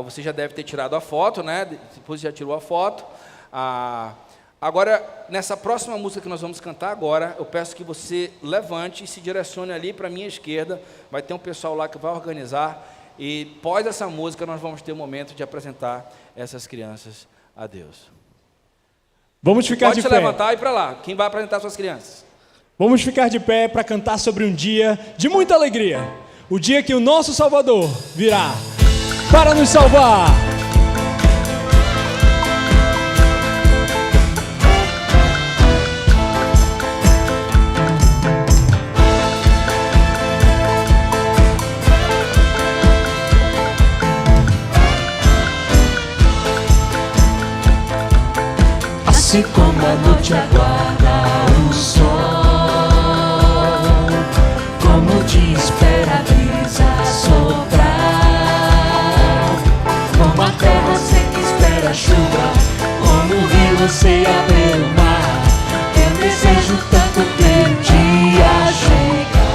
Você já deve ter tirado a foto, né? Depois já tirou a foto. Agora, nessa próxima música que nós vamos cantar agora, eu peço que você levante e se direcione ali para a minha esquerda. Vai ter um pessoal lá que vai organizar. E após essa música, nós vamos ter o momento de apresentar essas crianças a Deus. Vamos ficar de pé. Pode se levantar e ir para lá. Quem vai apresentar suas crianças? Vamos ficar de pé para cantar sobre um dia de muita alegria. O dia que o nosso Salvador virá para nos salvar. Assim como a noite aguarda o sol, como o dia espera a brisa soprar, como a terra seca espera a chuva, como o rio anseia pelo mar, eu desejo tanto ter um dia chegar,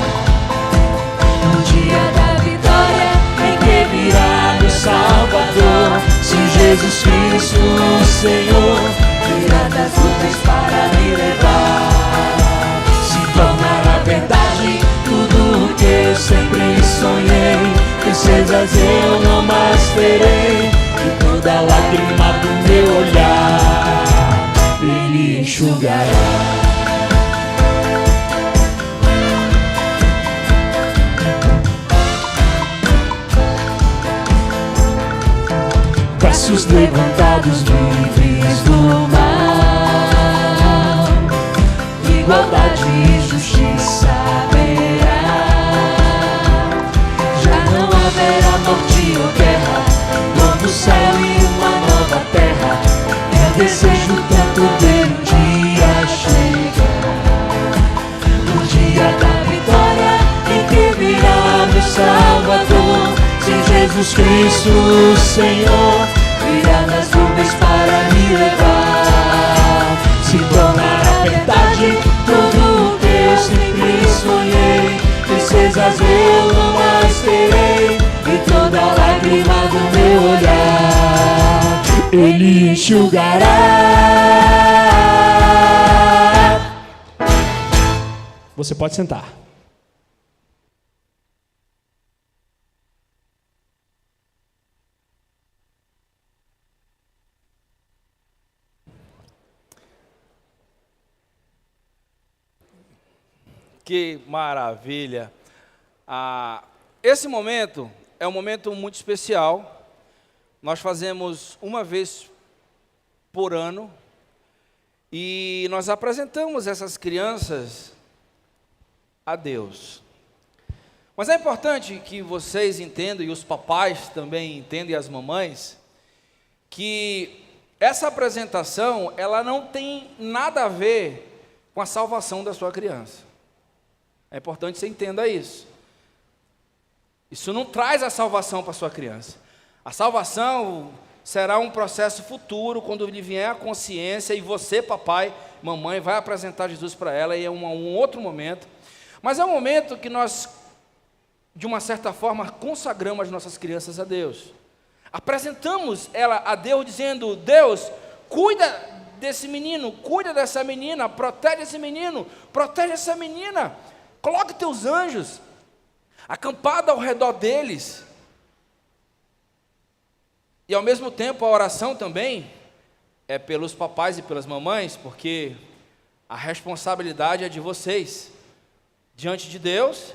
um dia da vitória em que virá meu Salvador, se Jesus Cristo o Senhor virá das nuvens para me levar, se tornará verdade tudo o que eu sempre sonhei, tristezas eu não mais terei, e toda lágrima do meu olhar Ele enxugará. Braços levantados, livres do mal, igualdade e justiça haverá. Já não haverá morte ou guerra, novo céu e uma nova terra. Eu desejo tanto ver um dia chegar, o dia da vitória em que virá meu Salvador, se Jesus Cristo o Senhor virá das nuvens para me levar, se tornará verdade tudo o que eu sempre sonhei, tristezas eu não mais terei, e toda lágrima do meu olhar Ele enxugará. Você pode sentar. Que maravilha! Esse momento é um momento muito especial. Nós fazemos uma vez por ano e nós apresentamos essas crianças a Deus. Mas é importante que vocês entendam, e os papais também entendam, e as mamães, que essa apresentação, ela não tem nada a ver com a salvação da sua criança. É importante que você entenda isso. Isso não traz a salvação para a sua criança. A salvação será um processo futuro, quando lhe vier a consciência e você, papai, mamãe, vai apresentar Jesus para ela, e é um outro momento. Mas é um momento que nós, de uma certa forma, consagramos as nossas crianças a Deus. Apresentamos ela a Deus dizendo: Deus, cuida desse menino, cuida dessa menina, protege esse menino, protege essa menina. Coloque teus anjos acampados ao redor deles. E ao mesmo tempo a oração também é pelos papais e pelas mamães, porque a responsabilidade é de vocês, diante de Deus,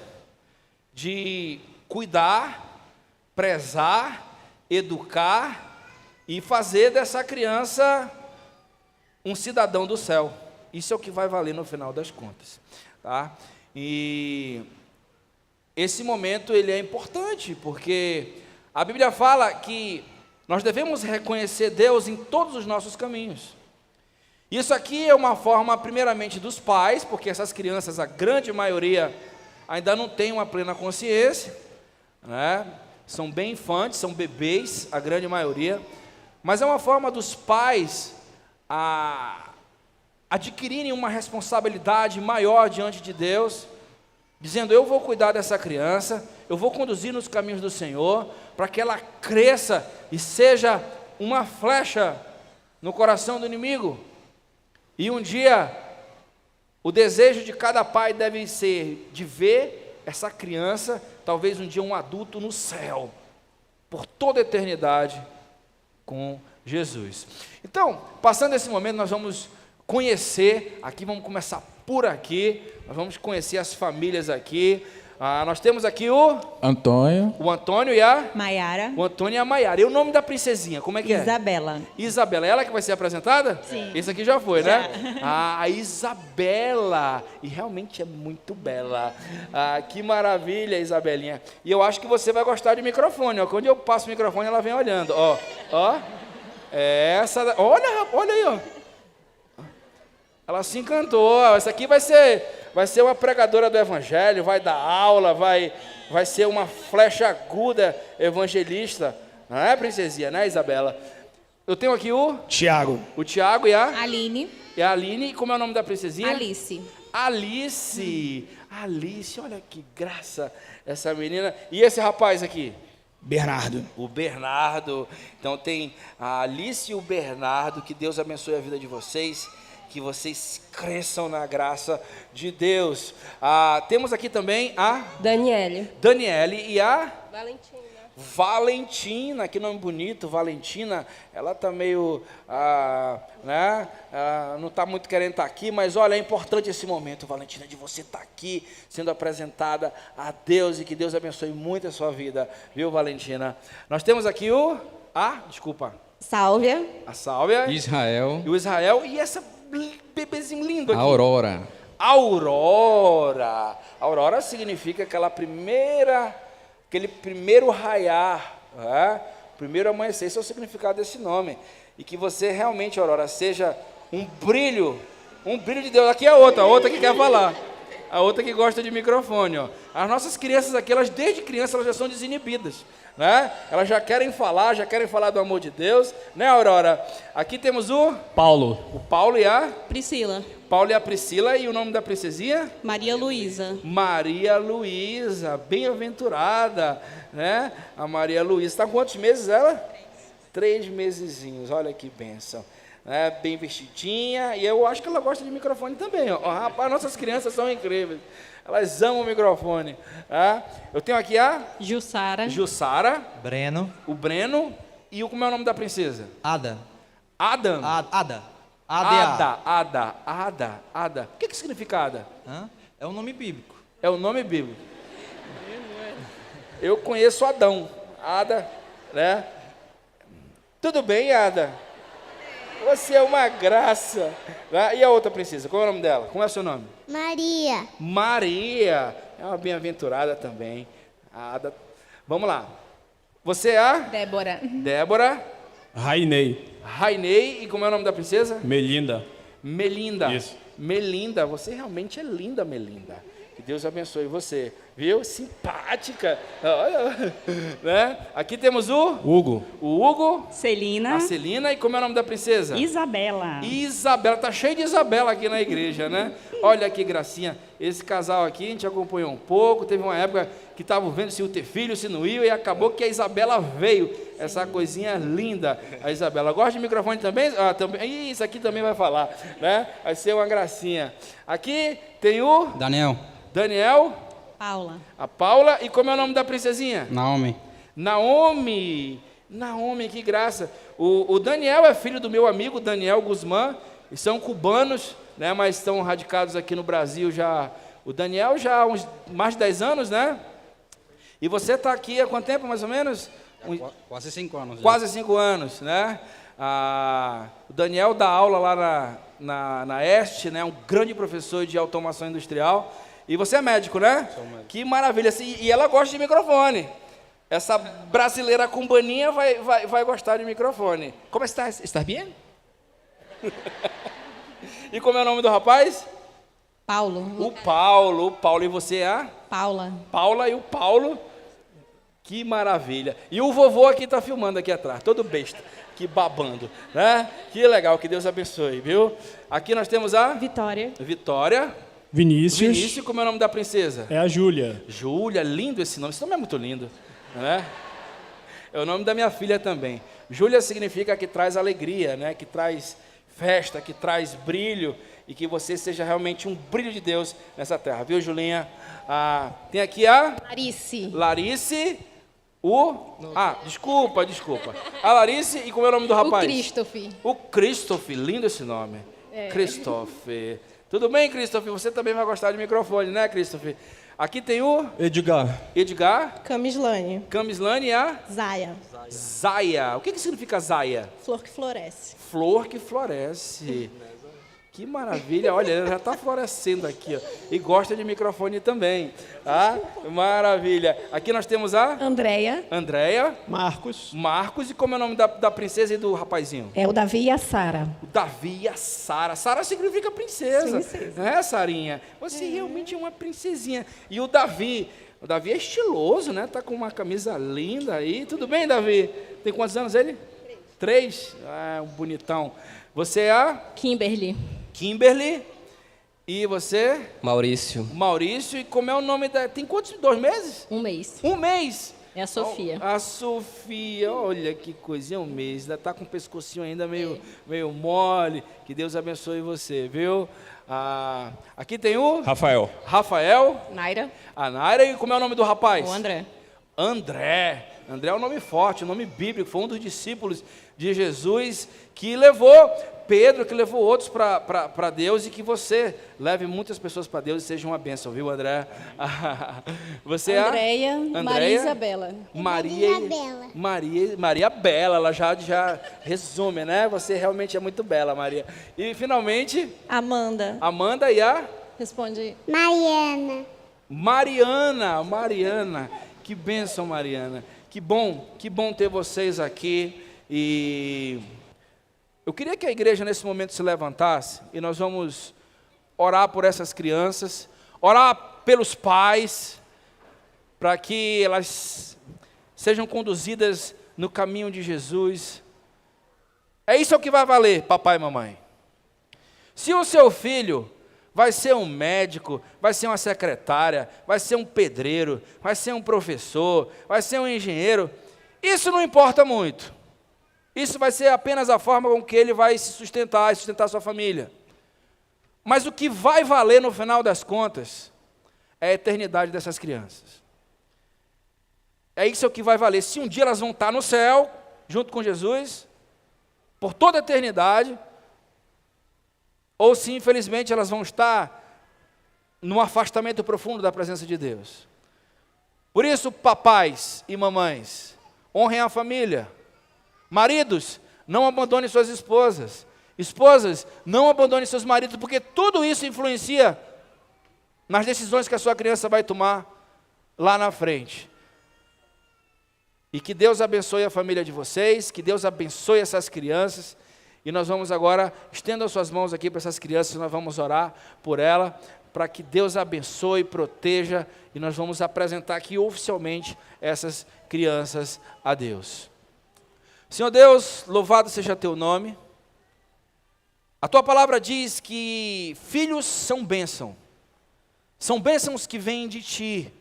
de cuidar, prezar, educar e fazer dessa criança um cidadão do céu. Isso é o que vai valer no final das contas, tá? E esse momento ele é importante, porque a Bíblia fala que nós devemos reconhecer Deus em todos os nossos caminhos. Isso aqui é uma forma, primeiramente, dos pais, porque essas crianças, a grande maioria, ainda não tem uma plena consciência, né? São bem infantes, são bebês, a grande maioria, mas é uma forma dos pais adquirirem uma responsabilidade maior diante de Deus, dizendo: eu vou cuidar dessa criança, eu vou conduzir nos caminhos do Senhor, para que ela cresça e seja uma flecha no coração do inimigo. E um dia, o desejo de cada pai deve ser de ver essa criança, talvez um dia um adulto no céu, por toda a eternidade, com Jesus. Então, passando esse momento, nós vamos conhecer, aqui vamos começar por aqui, nós vamos conhecer as famílias aqui. Nós temos aqui o Antônio e a Maiara. O Antônio e a Maiara. E o nome da princesinha, como é que é? Isabela. Isabela, ela que vai ser apresentada? Sim. Esse aqui já foi, né? A Isabela. E realmente é muito bela. Que maravilha, Isabelinha. E eu acho que você vai gostar de microfone. Ó. Quando eu passo o microfone, ela vem olhando. Ó. Essa. Olha aí, ó. Ela se encantou. Essa aqui vai ser uma pregadora do evangelho, vai dar aula, vai ser uma flecha aguda evangelista. Não é, princesinha, né, Isabela? Eu tenho aqui o Tiago. O Tiago e a Aline. Aline. E como é o nome da princesinha? Alice. Alice, olha que graça essa menina. E esse rapaz aqui? Bernardo. O Bernardo. Então tem a Alice e o Bernardo. Que Deus abençoe a vida de vocês. Que vocês cresçam na graça de Deus. Temos aqui também a Daniele e a Valentina. Que nome bonito, Valentina. Ela está meio, não está muito querendo estar aqui, mas olha, é importante esse momento, Valentina, de você estar aqui, sendo apresentada a Deus, e que Deus abençoe muito a sua vida, viu, Valentina? Nós temos aqui Sálvia. a Sálvia, Israel, e o Israel, e essa bebezinho lindo aqui. Aurora. Aurora significa aquele primeiro raiar, primeiro amanhecer. Esse é o significado desse nome. E que você realmente, Aurora, seja um brilho de Deus. Aqui é a outra que quer falar. A outra que gosta de microfone, ó. As nossas crianças aqui, elas desde criança, elas já são desinibidas, né? Elas já querem falar do amor de Deus, né, Aurora? Aqui temos o Paulo. Paulo e a Priscila. Priscila, e o nome da princesinha? Maria Luísa. Maria Luísa, bem-aventurada, né? A Maria Luísa, está com quantos meses ela? 3 mesezinhos, olha que bênção. Bem vestidinha, e eu acho que ela gosta de microfone também. Rapaz, nossas crianças são incríveis, elas amam o microfone. Eu tenho aqui a Jussara. Breno. O Breno, e como é o nome da princesa? Ada. Adam? Ada. Ada. O que significa Ada? É um nome bíblico. É o nome bíblico. Eu conheço Adão. Ada, né? Tudo bem, Ada? Você é uma graça. E a outra princesa, qual é o nome dela? Como é o seu nome? Maria. É uma bem-aventurada também. Ada. Vamos lá. Você é a? Débora. Rainei. E como é o nome da princesa? Melinda. Isso. Melinda, você realmente é linda, Melinda. Que Deus abençoe você, viu? Simpática. Né? Aqui temos o Hugo. Celina. A Celina. E como é o nome da princesa? Isabela. Tá cheio de Isabela aqui na igreja, né? Olha que gracinha. Esse casal aqui, a gente acompanhou um pouco. Teve uma época que estavam vendo se ia ter filho, se não ia, e acabou que a Isabela veio. Essa coisinha linda, a Isabela. Gosta de microfone também? Também. Isso aqui também vai falar, né? Vai ser uma gracinha. Aqui tem o Daniel. Paula. A Paula. E como é o nome da princesinha? Naomi, que graça. O Daniel é filho do meu amigo Daniel Guzmán. E são cubanos, né? Mas estão radicados aqui no Brasil já. O Daniel já há mais de 10 anos, né? E você está aqui há quanto tempo, mais ou menos? Quase 5 anos. Quase 5 anos, né? O Daniel dá aula lá na Este, né? Um grande professor de automação industrial. E você é médico, né? Sou médico. Que maravilha. E ela gosta de microfone. Essa brasileira cumbaninha vai gostar de microfone. Como está? Está bem? E como é o nome do rapaz? Paulo. O Paulo. E você é? Paula. Paula e o Paulo. Que maravilha. E o vovô aqui está filmando aqui atrás, todo besta, que babando, né? Que legal, que Deus abençoe, viu? Aqui nós temos a Vitória. Vinícius. Como é o nome da princesa? É a Júlia. Júlia, lindo esse nome é muito lindo, né? É o nome da minha filha também. Júlia significa que traz alegria, né? Que traz festa, que traz brilho, e que você seja realmente um brilho de Deus nessa terra, viu, Julinha? Tem aqui a Larice. Larice, desculpa. A Larice, e como é o nome do rapaz? O Christopher. O Christopher, lindo esse nome. Christopher. Tudo bem, Christopher? Você também vai gostar de microfone, né, Christopher? Aqui tem o Edgar, Camislane. Camislane e a Zaya. Zaya. O que significa Zaya? Flor que floresce. Flor que floresce. Que maravilha, olha, ela já está florescendo aqui, ó. E gosta de microfone também. Maravilha. Aqui nós temos a Andréia. Marcos. E como é o nome da princesa e do rapazinho? É o Davi e a Sara. O Davi e a Sara. Sara significa princesa. Né, Sarinha? Você realmente é uma princesinha. E o Davi é estiloso, né? Tá com uma camisa linda aí. Tudo bem, Davi? Tem quantos anos ele? 3. Um bonitão. Você é a? Kimberly. E você? Maurício. E como é o nome da... Tem quantos? 2 meses? 1 mês. 1 mês. É a Sofia. A Sofia, olha que coisinha, 1 mês. Ainda está com o pescocinho ainda meio mole. Que Deus abençoe você, viu? Aqui tem o? Rafael. Naira. A Naira. E como é o nome do rapaz? O André. André é um nome forte, um nome bíblico. Foi um dos discípulos de Jesus que levou Pedro, que levou outros para Deus, e que você leve muitas pessoas para Deus e seja uma bênção, viu, André? Você é? Andréia. Maria Isabela. Maria Bela, ela já resume, né? Você realmente é muito bela, Maria. E finalmente? Amanda. E a? Responde. Mariana. Que bênção, Mariana. Que bom ter vocês aqui. E eu queria que a igreja nesse momento se levantasse e nós vamos orar por essas crianças, orar pelos pais, para que elas sejam conduzidas no caminho de Jesus. É isso que vai valer, papai e mamãe. Se o seu filho vai ser um médico, vai ser uma secretária, vai ser um pedreiro, vai ser um professor, vai ser um engenheiro, isso não importa muito. Isso vai ser apenas a forma com que ele vai se sustentar e sustentar sua família. Mas o que vai valer no final das contas é a eternidade dessas crianças. É isso que vai valer. Se um dia elas vão estar no céu, junto com Jesus, por toda a eternidade, ou se infelizmente elas vão estar num afastamento profundo da presença de Deus. Por isso, papais e mamães, honrem a família. Maridos, não abandonem suas esposas. Esposas, não abandonem seus maridos, porque tudo isso influencia nas decisões que a sua criança vai tomar lá na frente. E que Deus abençoe a família de vocês, que Deus abençoe essas crianças. E nós vamos agora, estendam suas mãos aqui para essas crianças, nós vamos orar por ela, para que Deus abençoe, proteja, e nós vamos apresentar aqui oficialmente essas crianças a Deus. Senhor Deus, louvado seja teu nome. A tua palavra diz que filhos são bênçãos que vêm de ti.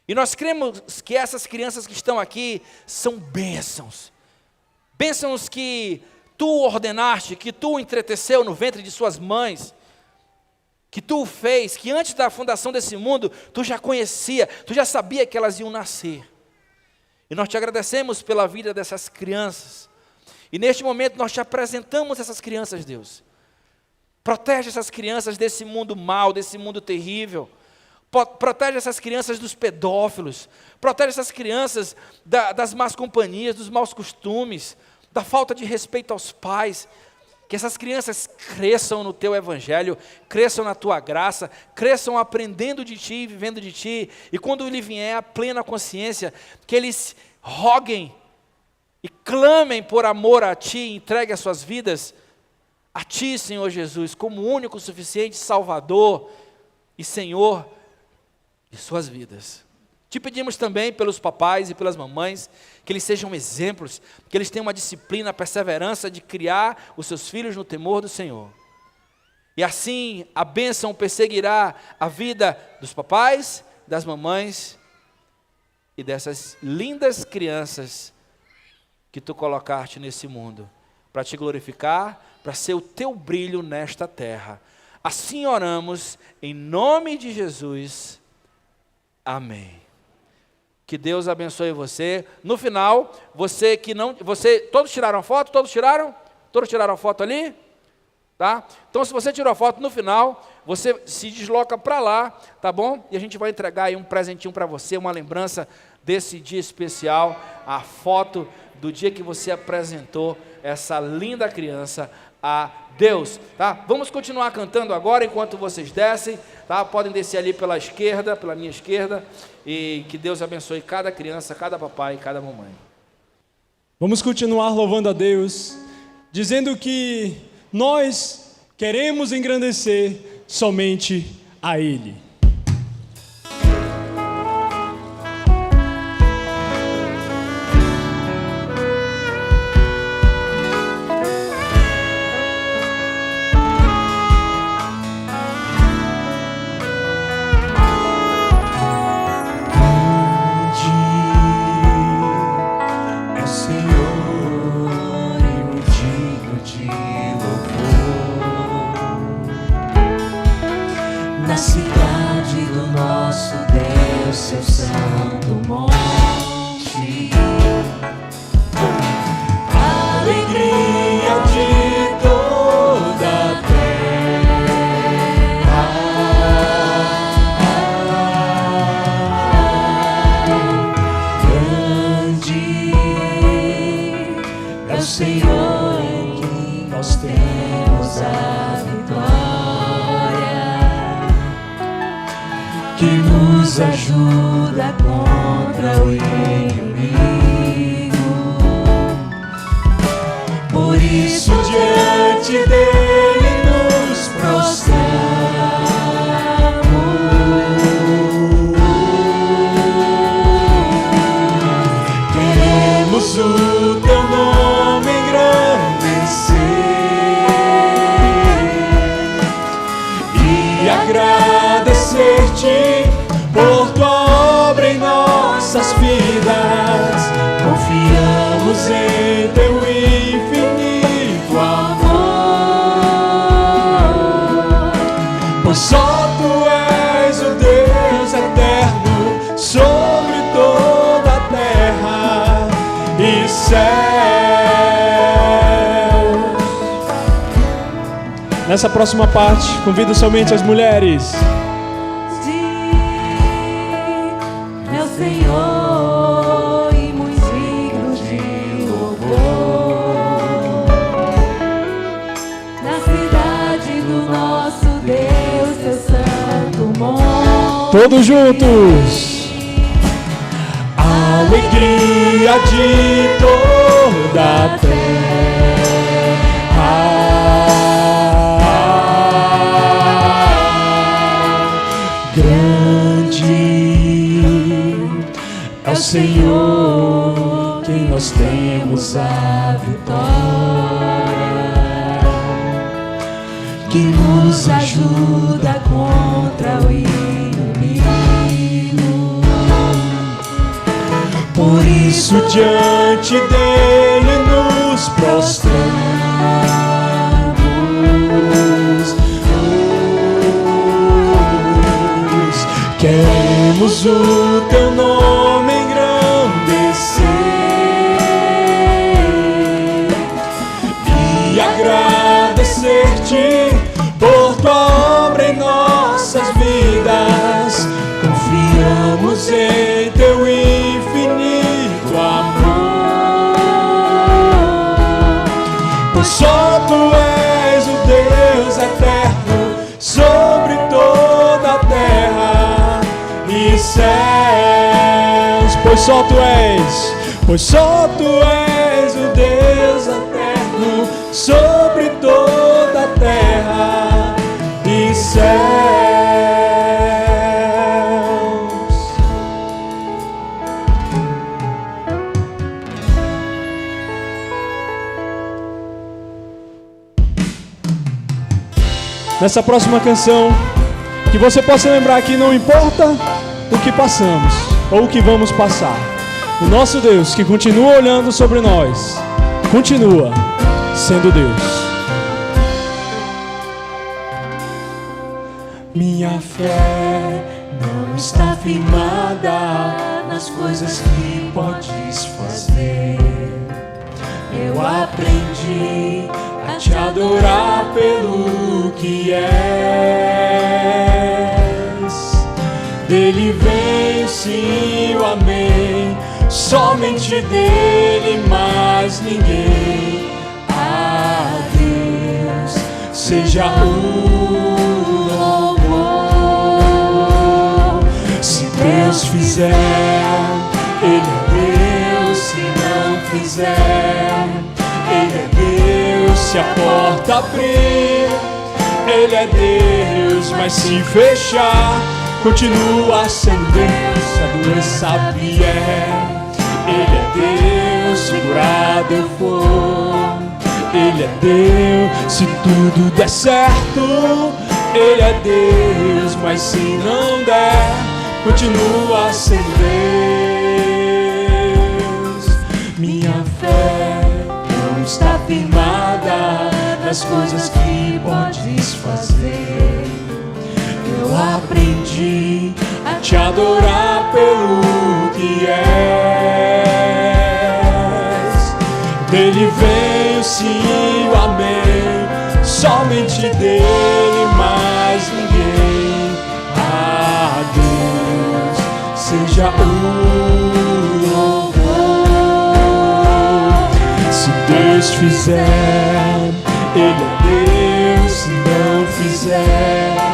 E nós cremos que essas crianças que estão aqui são bênçãos que tu ordenaste, que tu entreteceu no ventre de suas mães, que tu fez, que antes da fundação desse mundo, tu já conhecia, tu já sabia que elas iam nascer. E nós te agradecemos pela vida dessas crianças. E neste momento nós te apresentamos essas crianças, Deus. Protege essas crianças desse mundo mau, desse mundo terrível. Protege essas crianças dos pedófilos. Protege essas crianças das más companhias, dos maus costumes, da falta de respeito aos pais. Que essas crianças cresçam no teu evangelho, cresçam na tua graça, cresçam aprendendo de ti, vivendo de ti. E quando lhe vier a plena consciência, que eles roguem e clamem por amor a ti, entreguem as suas vidas a ti, Senhor Jesus, como único, suficiente Salvador e Senhor de suas vidas. Te pedimos também pelos papais e pelas mamães, que eles sejam exemplos, que eles tenham uma disciplina, a perseverança de criar os seus filhos no temor do Senhor. E assim a bênção perseguirá a vida dos papais, das mamães, e dessas lindas crianças que tu colocaste nesse mundo, para te glorificar, para ser o teu brilho nesta terra. Assim oramos, em nome de Jesus. Amém. Que Deus abençoe você. No final, todos tiraram foto? Todos tiraram? Todos tiraram foto ali? Tá? Então, se você tirou a foto, no final, você se desloca para lá, tá bom? E a gente vai entregar aí um presentinho para você, uma lembrança desse dia especial, a foto do dia que você apresentou essa linda criança a Deus, tá? Vamos continuar cantando agora enquanto vocês descem, tá? Podem descer ali pela esquerda, pela minha esquerda, e que Deus abençoe cada criança, cada papai e cada mamãe. Vamos continuar louvando a Deus, dizendo que nós queremos engrandecer somente a Ele. Seu santo monte, alegria de toda a terra, grande é o Senhor em quem nós temos a vitória, que nos ajuda contra o inimigo. Por isso diante dele nos prostramos. Queremos o teu nome engrandecer e agradecer-te por tua obra em nossas vidas. Confiamos em teu infinito amor, pois só tu és o Deus eterno sobre toda a terra e céus. Nessa próxima parte, convido somente as mulheres. Senhor, e muito digno de louvor, na cidade do nosso Deus, teu santo monte. Todos juntos. Alegria de toda a terra, grande é o Senhor, quem nós temos a vitória, que nos ajuda contra o inimigo. Por isso diante dele nos prostramos. Queremos o teu nome engrandecer e agradecer-te por tua obra em nossas vidas. Confiamos em teu infinito amor, pois só tu és o Deus eterno sobre toda a terra e céus. Pois só tu és o Deus eterno sobre toda a terra e céus. Nessa próxima canção, que você possa lembrar que não importa o que passamos, ou o que vamos passar. O nosso Deus, que continua olhando sobre nós, continua sendo Deus. Minha fé não está firmada nas coisas que podes fazer. Eu aprendi a te adorar pelo que és. Dele vem sim o amém, somente dele, mais ninguém. A Deus seja o louvor. Se Deus fizer, Ele é Deus. Se não fizer, Ele é Deus. Se a porta abrir, Ele é Deus. Mas se fechar, continua sendo Deus. Se a doença vier, Ele é Deus. Se curado eu for, Ele é Deus. Se tudo der certo, Ele é Deus. Mas se não der, continua sendo Deus. Minha fé não está firmada nas coisas que podes fazer. Eu aprendi a te adorar pelo que és. Dele vem sim o amém, somente dele, mais ninguém. A Deus seja o louvor. Se Deus fizer, Ele é Deus. Se não fizer,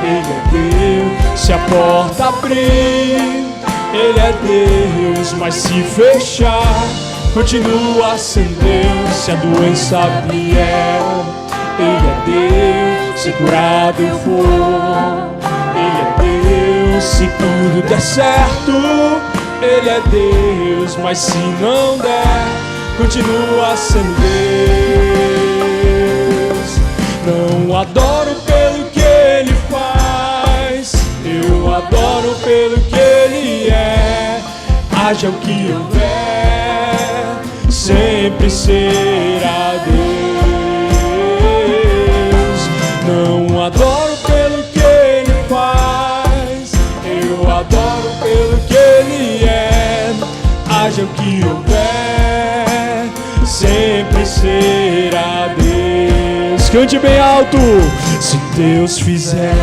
Ele é Deus. Se a porta abrir, Ele é Deus. Mas se fechar, continua sendo Deus. Se a doença vier, Ele é Deus. Se curado eu for, Ele é Deus. Se tudo der certo, Ele é Deus. Mas se não der, continua sendo Deus. Não adoro pelo que Ele faz, eu adoro pelo que Ele é. Haja o que houver, sempre será Deus. Não adoro pelo que Ele faz, eu adoro pelo que Ele é. Haja o que houver, sempre será Deus. Cante bem alto. Se Deus fizer,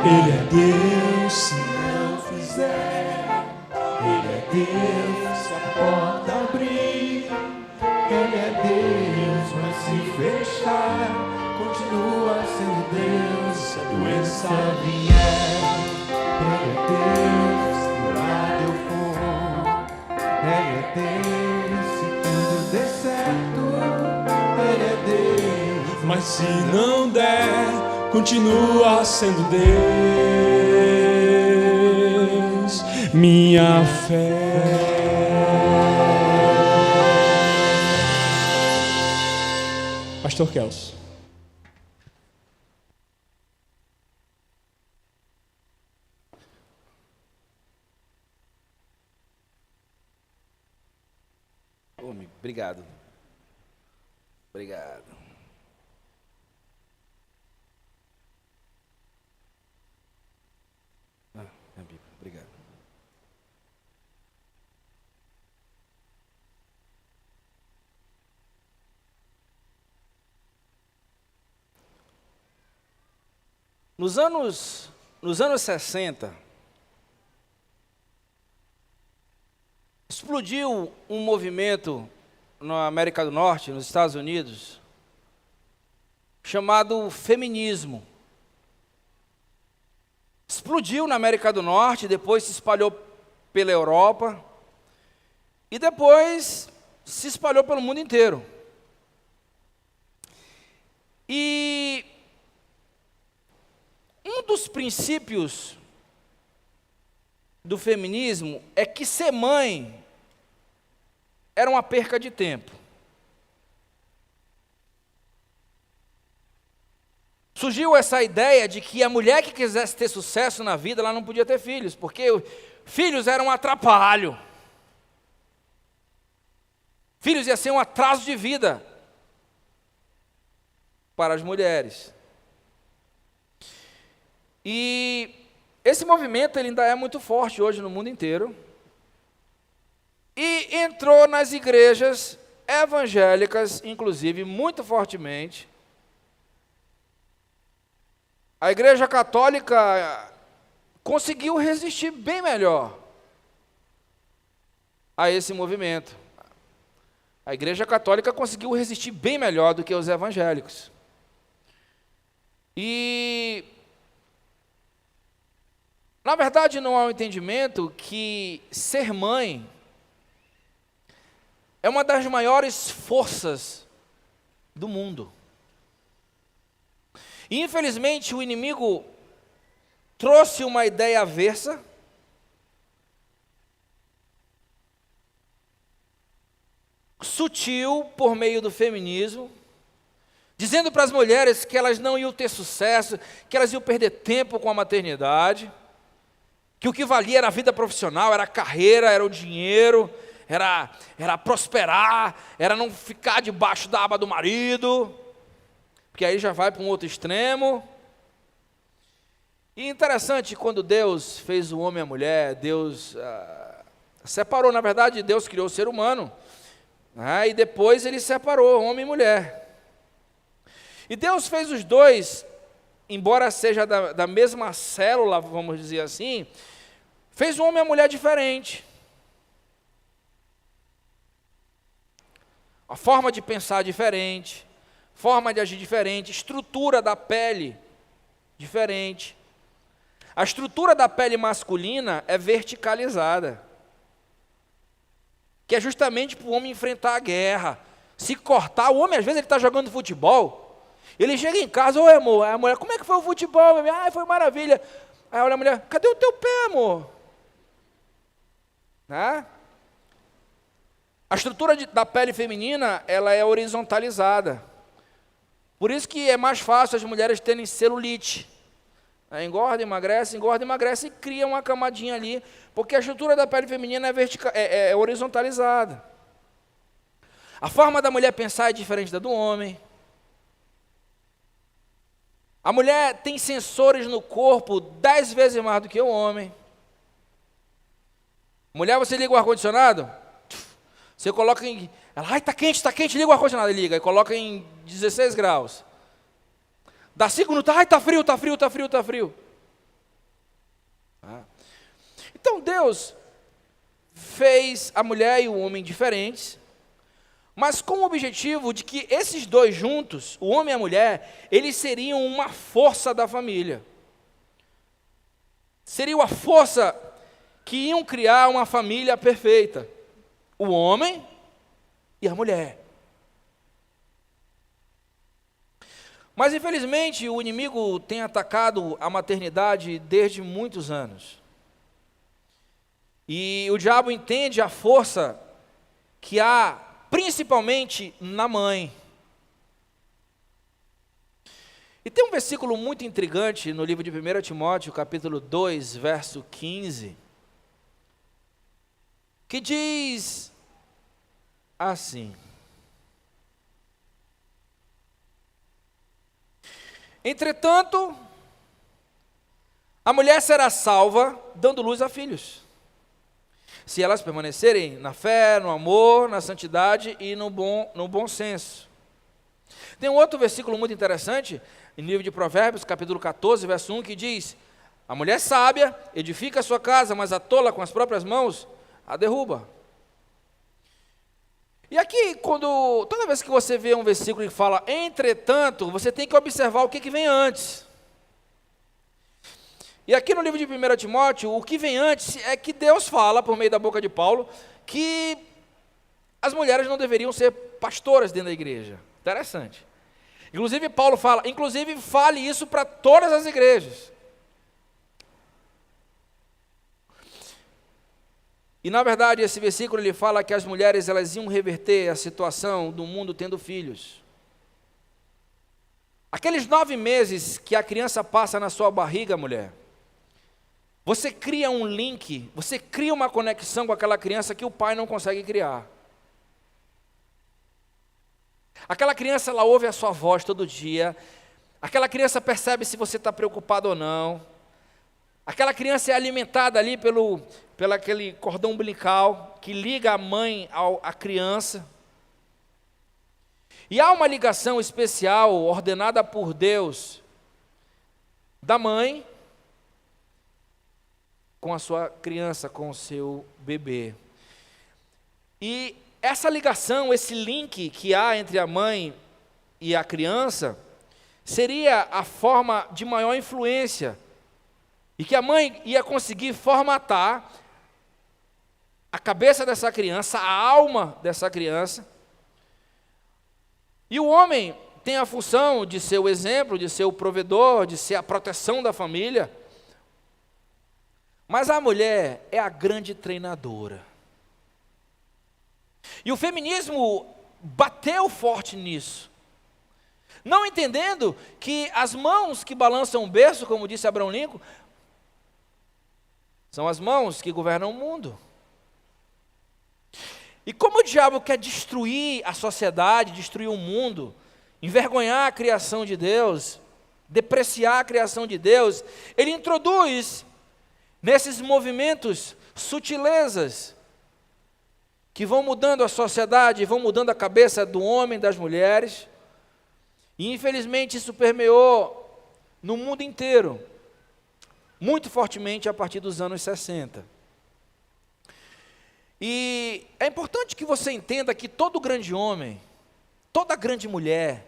Ele é Deus. Se não fizer, Ele é Deus. Se a porta abrir, Ele é Deus. Mas se fechar, continua sendo Deus. Se a doença vier, Ele é Deus. Se curado eu for, Ele é Deus. Se tudo der certo, Ele é Deus. Mas se não der, continua sendo Deus. Minha fé. Pastor Kelso. Ô, amigo, obrigado. Obrigado. Minha Bíblia, obrigado. Nos anos 60, explodiu um movimento na América do Norte, nos Estados Unidos, chamado feminismo. Explodiu na América do Norte, depois se espalhou pela Europa e depois se espalhou pelo mundo inteiro. E um dos princípios do feminismo é que ser mãe era uma perca de tempo. Surgiu essa ideia de que a mulher que quisesse ter sucesso na vida, ela não podia ter filhos, porque filhos eram um atrapalho. Filhos ia ser um atraso de vida para as mulheres. E esse movimento ele ainda é muito forte hoje no mundo inteiro. E entrou nas igrejas evangélicas, inclusive, muito fortemente. A Igreja Católica conseguiu resistir bem melhor a esse movimento. A Igreja Católica conseguiu resistir bem melhor do que os evangélicos. E, na verdade, não há um entendimento que ser mãe é uma das maiores forças do mundo. E, infelizmente, o inimigo trouxe uma ideia avessa, sutil, por meio do feminismo, dizendo para as mulheres que elas não iam ter sucesso, que elas iam perder tempo com a maternidade, que o que valia era a vida profissional, era a carreira, era o dinheiro, era prosperar, era não ficar debaixo da aba do marido, porque aí já vai para um outro extremo. E interessante, quando Deus fez o homem e a mulher, Deus separou, na verdade, Deus criou o ser humano, e depois ele separou homem e mulher. E Deus fez os dois, embora seja da mesma célula, vamos dizer assim, fez o homem e a mulher diferente. A forma de pensar diferente, forma de agir diferente, estrutura da pele diferente. A estrutura da pele masculina é verticalizada, que é justamente para o homem enfrentar a guerra, se cortar. O homem, às vezes, ele está jogando futebol, ele chega em casa, oi amor, a mulher, como é que foi o futebol? Foi maravilha. Aí olha a mulher, cadê o teu pé, amor? A estrutura da pele feminina, ela é horizontalizada. Por isso que é mais fácil as mulheres terem celulite. Engorda, emagrece e cria uma camadinha ali, porque a estrutura da pele feminina é horizontalizada. A forma da mulher pensar é diferente da do homem. A mulher tem sensores no corpo 10 vezes mais do que o homem. Mulher, você liga o ar-condicionado, você coloca em... Ela, ai, tá quente, liga o ar-condicionado, liga, e coloca em 16 graus. Dá 5 minutos, ai, tá frio. Então Deus fez a mulher e o homem diferentes, mas com o objetivo de que esses dois juntos, o homem e a mulher, eles seriam uma força da família. Seria a força que iam criar uma família perfeita. O homem e a mulher. Mas, infelizmente, o inimigo tem atacado a maternidade desde muitos anos. E o diabo entende a força que há, principalmente, na mãe. E tem um versículo muito intrigante no livro de 1 Timóteo, capítulo 2, verso 15, que diz assim: entretanto, a mulher será salva dando luz a filhos, se elas permanecerem na fé, no amor, na santidade e no bom senso. Tem um outro versículo muito interessante, no livro de Provérbios, capítulo 14, verso 1, que diz: a mulher sábia edifica a sua casa, mas a tola com as próprias mãos a derruba. E aqui, toda vez que você vê um versículo que fala entretanto, você tem que observar o que vem antes. E aqui no livro de 1 Timóteo, o que vem antes é que Deus fala, por meio da boca de Paulo, que as mulheres não deveriam ser pastoras dentro da igreja. Interessante. Inclusive, Paulo fala, fale isso para todas as igrejas. E, na verdade, esse versículo ele fala que as mulheres elas iam reverter a situação do mundo tendo filhos. Aqueles 9 meses que a criança passa na sua barriga, mulher, você cria um link, você cria uma conexão com aquela criança que o pai não consegue criar. Aquela criança, ela ouve a sua voz todo dia. Aquela criança percebe se você está preocupado ou não. Aquela criança é alimentada ali pelo aquele cordão umbilical que liga a mãe à criança. E há uma ligação especial ordenada por Deus da mãe com a sua criança, com o seu bebê. E essa ligação, esse link que há entre a mãe e a criança, seria a forma de maior influência, e que a mãe ia conseguir formatar a cabeça dessa criança, a alma dessa criança. E o homem tem a função de ser o exemplo, de ser o provedor, de ser a proteção da família. Mas a mulher é a grande treinadora. E o feminismo bateu forte nisso, não entendendo que as mãos que balançam o berço, como disse Abraham Lincoln, são as mãos que governam o mundo. E como o diabo quer destruir a sociedade, destruir o mundo, envergonhar a criação de Deus, depreciar a criação de Deus, ele introduz nesses movimentos sutilezas que vão mudando a sociedade, vão mudando a cabeça do homem, das mulheres. E infelizmente isso permeou no mundo inteiro, muito fortemente a partir dos anos 60. E é importante que você entenda que todo grande homem, toda grande mulher,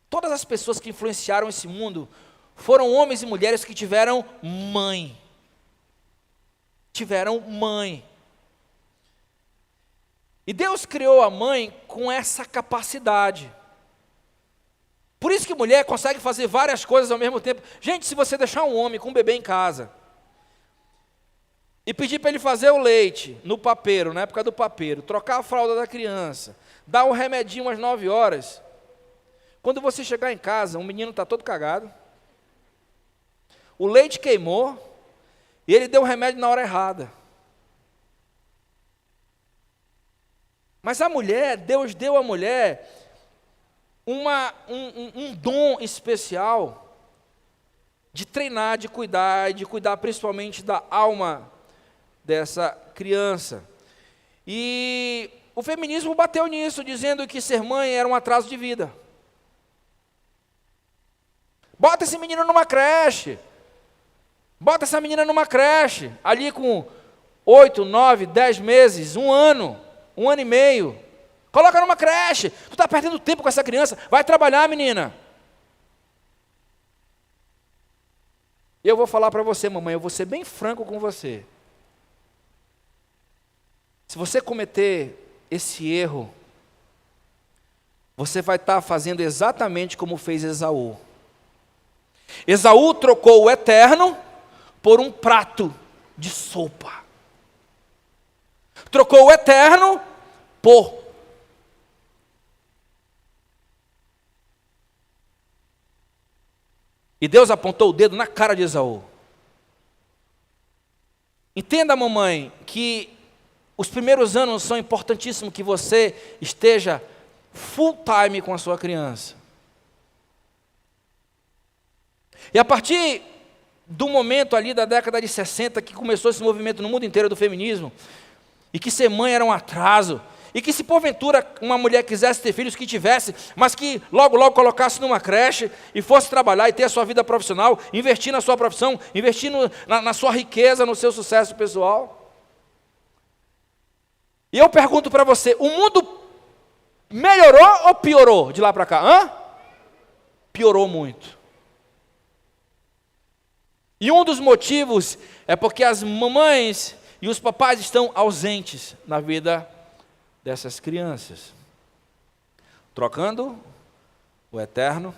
todas as pessoas que influenciaram esse mundo, foram homens e mulheres que tiveram mãe. Tiveram mãe. E Deus criou a mãe com essa capacidade. Por isso que mulher consegue fazer várias coisas ao mesmo tempo. Gente, se você deixar um homem com um bebê em casa e pedir para ele fazer o leite no papeiro, na época do papeiro, trocar a fralda da criança, dar um remedinho às 9 horas, quando você chegar em casa, o menino está todo cagado, o leite queimou e ele deu o remédio na hora errada. Mas a mulher, Deus deu à mulher um dom especial de treinar, de cuidar, e de cuidar principalmente da alma dessa criança. E o feminismo bateu nisso, dizendo que ser mãe era um atraso de vida. Bota esse menino numa creche. Bota essa menina numa creche, ali com 8, 9, 10 meses, 1 ano, 1 ano e meio. Coloca numa creche. Tu está perdendo tempo com essa criança. Vai trabalhar, menina. E eu vou falar para você, mamãe, eu vou ser bem franco com você. Se você cometer esse erro, você vai estar fazendo exatamente como fez Esaú. Esaú trocou o eterno por um prato de sopa. Trocou o eterno por E Deus apontou o dedo na cara de Esaú. Entenda, mamãe, que os primeiros anos são importantíssimos que você esteja full time com a sua criança. E a partir do momento ali da década de 60, que começou esse movimento no mundo inteiro do feminismo, e que ser mãe era um atraso, e que se porventura uma mulher quisesse ter filhos, que tivesse, mas que logo, logo colocasse numa creche e fosse trabalhar e ter a sua vida profissional, investir na sua profissão, investir na sua riqueza, no seu sucesso pessoal. E eu pergunto para você, o mundo melhorou ou piorou de lá para cá? Piorou muito. E um dos motivos é porque as mamães e os papais estão ausentes na vida dessas crianças, trocando o eterno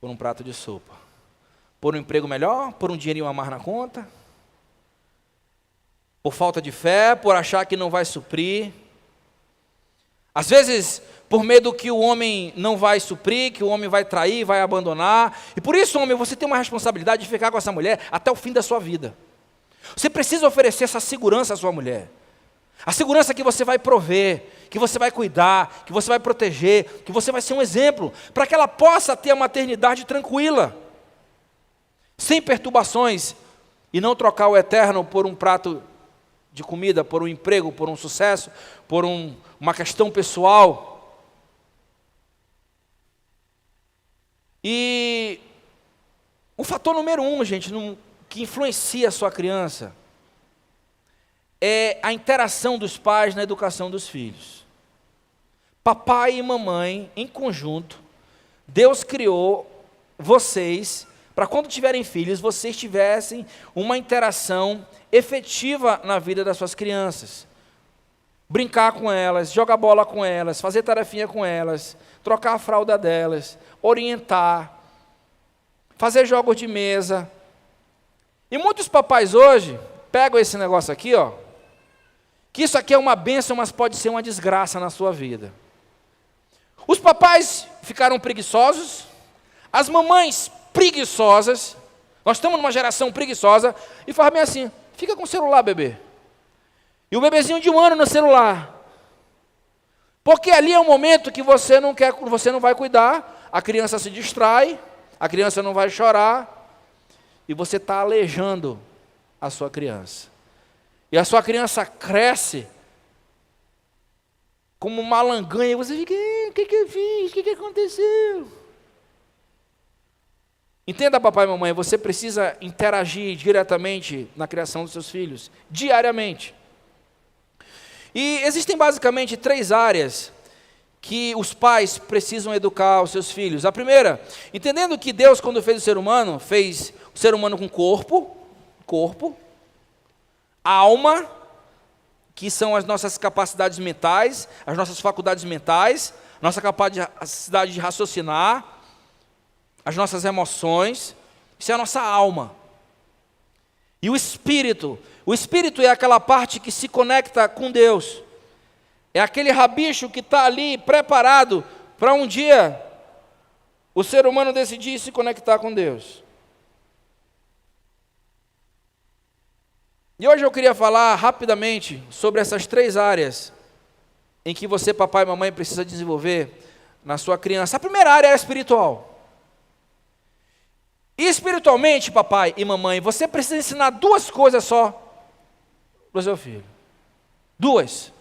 por um prato de sopa, por um emprego melhor, por um dinheirinho a mais na conta, por falta de fé, por achar que não vai suprir. Às vezes, por medo que o homem não vai suprir, que o homem vai trair, vai abandonar. E por isso, homem, você tem uma responsabilidade de ficar com essa mulher até o fim da sua vida. Você precisa oferecer essa segurança à sua mulher. A segurança que você vai prover, que você vai cuidar, que você vai proteger, que você vai ser um exemplo, para que ela possa ter a maternidade tranquila, sem perturbações, e não trocar o eterno por um prato de comida, por um emprego, por um sucesso, por uma questão pessoal. E o fator número 1, gente, que influencia a sua criança, é a interação dos pais na educação dos filhos. Papai e mamãe, em conjunto, Deus criou vocês para quando tiverem filhos, vocês tivessem uma interação efetiva na vida das suas crianças. Brincar com elas, jogar bola com elas, fazer tarefinha com elas, trocar a fralda delas, orientar, fazer jogos de mesa. E muitos papais hoje pegam esse negócio aqui, ó, que isso aqui é uma bênção, mas pode ser uma desgraça na sua vida. Os papais ficaram preguiçosos, as mamães preguiçosas, nós estamos numa geração preguiçosa, e faz bem assim, fica com o celular, bebê. E o bebezinho de 1 ano no celular. Porque ali é um momento que você não vai cuidar, a criança se distrai, a criança não vai chorar, e você está aleijando a sua criança. E a sua criança cresce como uma langanha, e você fica, o que eu fiz? O que aconteceu? Entenda, papai e mamãe, você precisa interagir diretamente na criação dos seus filhos, diariamente. E existem basicamente 3 áreas que os pais precisam educar os seus filhos. A primeira, entendendo que Deus, quando fez o ser humano com corpo, alma, que são as nossas capacidades mentais, as nossas faculdades mentais, nossa capacidade de raciocinar, as nossas emoções, isso é a nossa alma. E o espírito é aquela parte que se conecta com Deus. É aquele rabicho que está ali preparado para um dia o ser humano decidir se conectar com Deus. E hoje eu queria falar rapidamente sobre essas 3 áreas em que você, papai e mamãe, precisa desenvolver na sua criança. A primeira área é a espiritual. E espiritualmente, papai e mamãe, você precisa ensinar 2 coisas só para o seu filho. 2.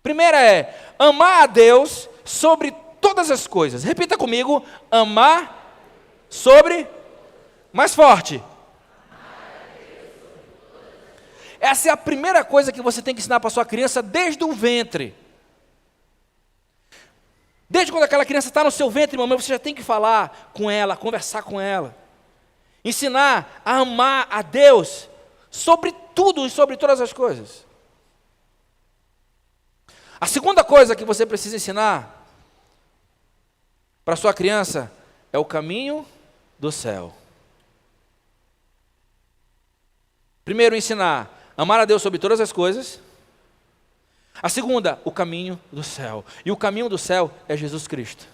Primeira é amar a Deus sobre todas as coisas. Repita comigo, amar sobre, mais forte. Essa é a primeira coisa que você tem que ensinar para sua criança desde o ventre. Desde quando aquela criança está no seu ventre, mamãe, você já tem que falar com ela, conversar com ela. Ensinar a amar a Deus sobre tudo e sobre todas as coisas. A segunda coisa que você precisa ensinar para sua criança é o caminho do céu. Primeiro, ensinar a amar a Deus sobre todas as coisas. A segunda, o caminho do céu. E o caminho do céu é Jesus Cristo.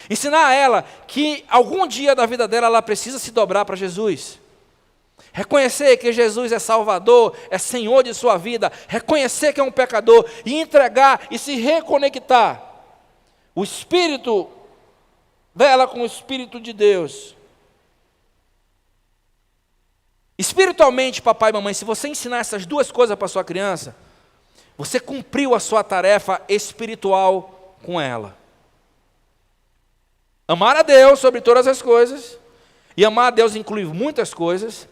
Ensinar a ela que algum dia da vida dela ela precisa se dobrar para Jesus. Reconhecer que Jesus é Salvador, é Senhor de sua vida. Reconhecer que é um pecador e entregar e se reconectar. O Espírito vela com o Espírito de Deus. Espiritualmente, papai e mamãe, se você ensinar essas 2 coisas para sua criança, você cumpriu a sua tarefa espiritual com ela. Amar a Deus sobre todas as coisas, e amar a Deus inclui muitas coisas,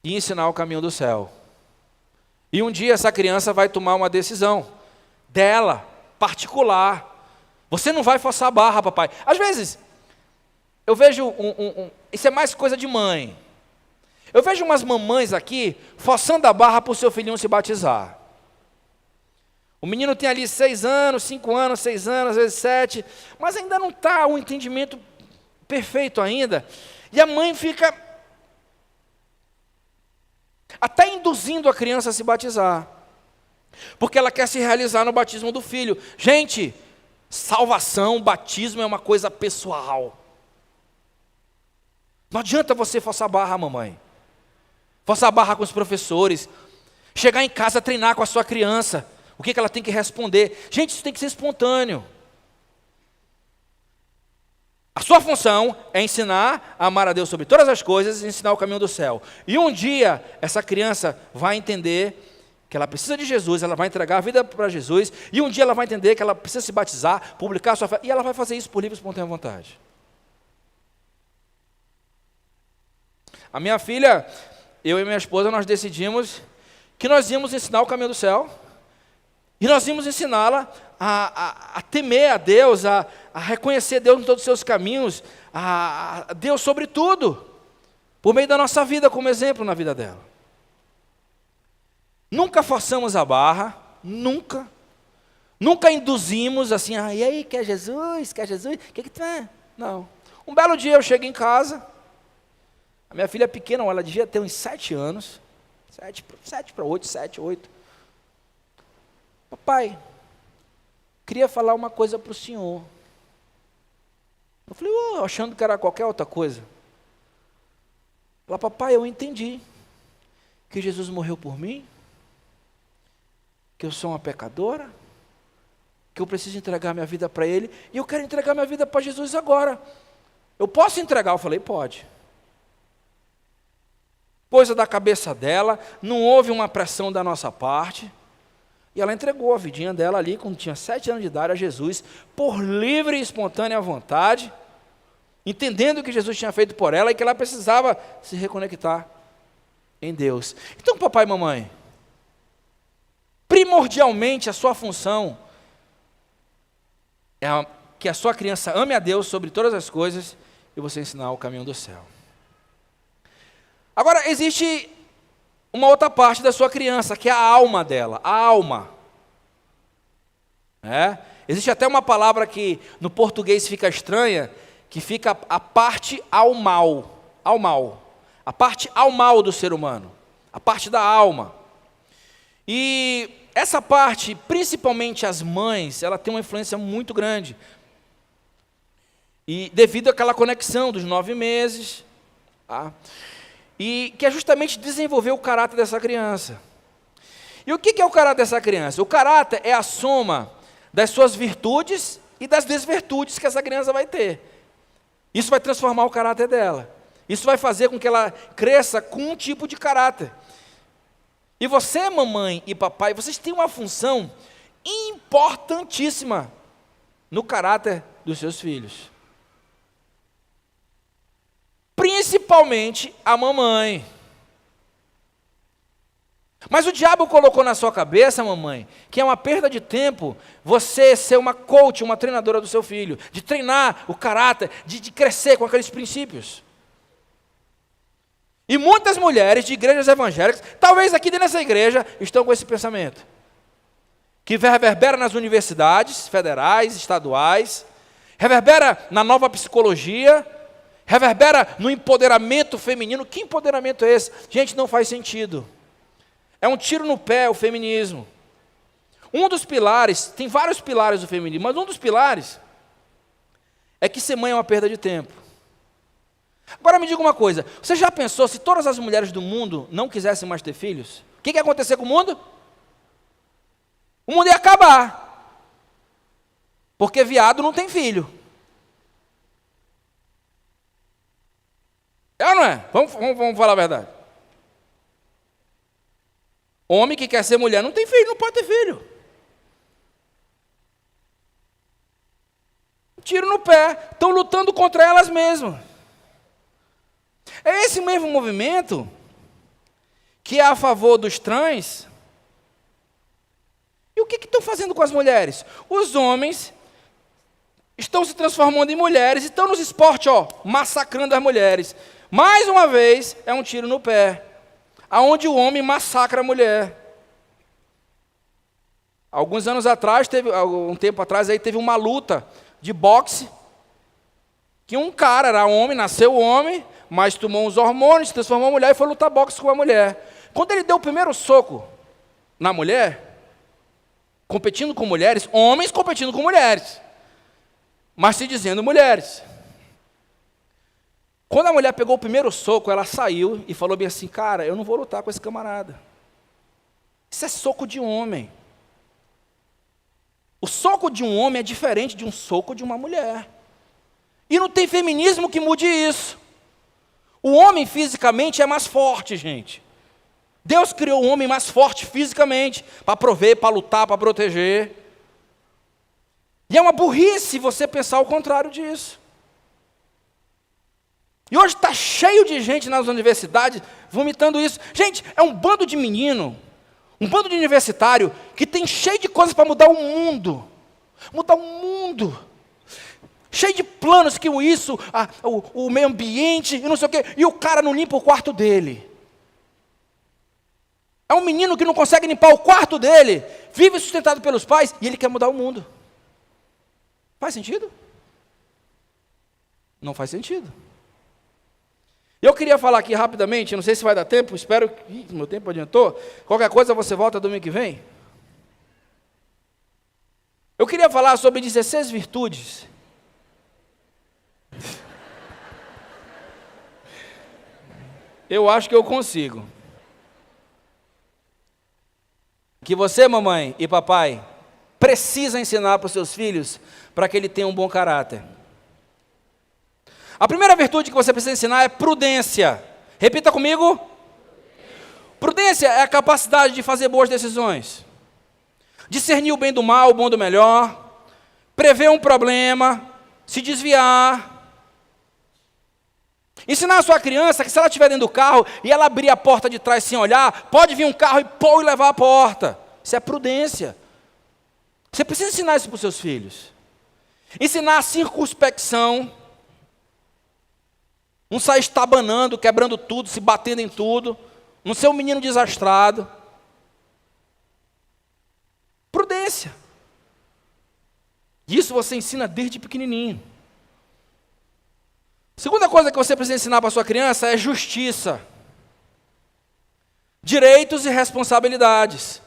e ensinar o caminho do céu. E um dia essa criança vai tomar uma decisão dela, particular. Você não vai forçar a barra, papai. Às vezes, eu vejo isso é mais coisa de mãe. Eu vejo umas mamães aqui forçando a barra para o seu filhinho se batizar. O menino tem ali 6 anos, 5 anos, 6 anos, às vezes 7, mas ainda não está o entendimento perfeito ainda. E a mãe fica até induzindo a criança a se batizar. Porque ela quer se realizar no batismo do filho. Gente, salvação, batismo é uma coisa pessoal. Não adianta você forçar a barra, mamãe. Forçar a barra com os professores. Chegar em casa, treinar com a sua criança. O que ela tem que responder. Gente, isso tem que ser espontâneo. A sua função é ensinar a amar a Deus sobre todas as coisas e ensinar o caminho do céu. E um dia, essa criança vai entender que ela precisa de Jesus, ela vai entregar a vida para Jesus, e um dia ela vai entender que ela precisa se batizar, publicar a sua fé, e ela vai fazer isso por livre e espontânea vontade. A minha filha, eu e minha esposa, nós decidimos que nós íamos ensinar o caminho do céu, e nós íamos ensiná-la a temer a Deus, a reconhecer Deus em todos os seus caminhos, a Deus sobre tudo, por meio da nossa vida, como exemplo na vida dela. Nunca forçamos a barra, nunca. Nunca induzimos assim, e aí, quer Jesus? Quer Jesus? O que tu é? Não. Um belo dia eu chego em casa, a minha filha é pequena, ela devia ter uns 7 anos, 7 para 8, 7, 8. Papai, queria falar uma coisa para o senhor. Eu falei, achando que era qualquer outra coisa. Ela, papai, eu entendi que Jesus morreu por mim, que eu sou uma pecadora, que eu preciso entregar minha vida para Ele, e eu quero entregar minha vida para Jesus agora. Eu posso entregar? Eu falei, pode. Coisa da cabeça dela, não houve uma pressão da nossa parte, e ela entregou a vidinha dela ali, quando tinha 7 anos de idade, a Jesus, por livre e espontânea vontade, entendendo o que Jesus tinha feito por ela, e que ela precisava se reconectar em Deus. Então, papai e mamãe, primordialmente a sua função é que a sua criança ame a Deus sobre todas as coisas e você ensinar o caminho do céu. Agora, existe uma outra parte da sua criança, que é a alma dela, a alma. Existe até uma palavra que no português fica estranha, que fica a parte ao mal, a parte ao mal do ser humano, a parte da alma. E essa parte, principalmente as mães, ela tem uma influência muito grande. E devido àquela conexão dos 9 meses, e que é justamente desenvolver o caráter dessa criança. E o que é o caráter dessa criança? O caráter é a soma das suas virtudes e das desvirtudes que essa criança vai ter. Isso vai transformar o caráter dela. Isso vai fazer com que ela cresça com um tipo de caráter. E você, mamãe e papai, vocês têm uma função importantíssima no caráter dos seus filhos. Principalmente a mamãe. Mas o diabo colocou na sua cabeça, mamãe, que é uma perda de tempo você ser uma coach, uma treinadora do seu filho, de treinar o caráter, de crescer com aqueles princípios. E muitas mulheres de igrejas evangélicas, talvez aqui dentro dessa igreja, estão com esse pensamento, que reverbera nas universidades federais, estaduais, reverbera na nova psicologia, reverbera no empoderamento feminino. Que empoderamento é esse? Gente, não faz sentido. É um tiro no pé o feminismo. Um dos pilares, tem vários pilares do feminismo, mas um dos pilares é que ser mãe é uma perda de tempo. Agora me diga uma coisa, você já pensou se todas as mulheres do mundo não quisessem mais ter filhos? O que ia acontecer com o mundo? O mundo ia acabar. Porque viado não tem filho. É ou não é? Vamos falar a verdade. Homem que quer ser mulher não tem filho, não pode ter filho. Tiro no pé, estão lutando contra elas mesmas. É esse mesmo movimento que é a favor dos trans. E o que estão fazendo com as mulheres? Os homens estão se transformando em mulheres e estão nos esportes, massacrando as mulheres. Mais uma vez, é um tiro no pé, aonde o homem massacra a mulher. Alguns anos atrás, um tempo atrás, teve uma luta de boxe, que um cara era homem, nasceu homem, mas tomou uns hormônios, se transformou em mulher e foi lutar boxe com a mulher. Quando ele deu o primeiro soco na mulher, competindo com mulheres, homens competindo com mulheres, mas se dizendo mulheres. Quando a mulher pegou o primeiro soco, ela saiu e falou bem assim, cara, eu não vou lutar com esse camarada. Isso é soco de homem. O soco de um homem é diferente de um soco de uma mulher. E não tem feminismo que mude isso. O homem fisicamente é mais forte, gente. Deus criou o homem mais forte fisicamente, para prover, para lutar, para proteger. E é uma burrice você pensar o contrário disso. E hoje está cheio de gente nas universidades vomitando isso. Gente, é um bando de menino, um bando de universitário que tem cheio de coisas para mudar o mundo. Mudar o mundo. Cheio de planos que isso, o meio ambiente e não sei o quê. E o cara não limpa o quarto dele. É um menino que não consegue limpar o quarto dele, vive sustentado pelos pais e ele quer mudar o mundo. Faz sentido? Não faz sentido. Eu queria falar aqui rapidamente, não sei se vai dar tempo, espero que meu tempo adiantou. Qualquer coisa você volta domingo que vem. Eu queria falar sobre 16 virtudes. Eu acho que eu consigo. Que você, mamãe e papai, precisa ensinar para os seus filhos para que ele tenha um bom caráter. A primeira virtude que você precisa ensinar é prudência. Repita comigo. Prudência é a capacidade de fazer boas decisões. Discernir o bem do mal, o bom do melhor. Prever um problema. Se desviar. Ensinar a sua criança que se ela estiver dentro do carro e ela abrir a porta de trás sem olhar, pode vir um carro e pôr e levar a porta. Isso é prudência. Você precisa ensinar isso para os seus filhos. Ensinar a circunspecção. Não sair estabanando, quebrando tudo, se batendo em tudo. Não ser um menino desastrado. Prudência. Isso você ensina desde pequenininho. Segunda coisa que você precisa ensinar para a sua criança é justiça. Direitos e responsabilidades.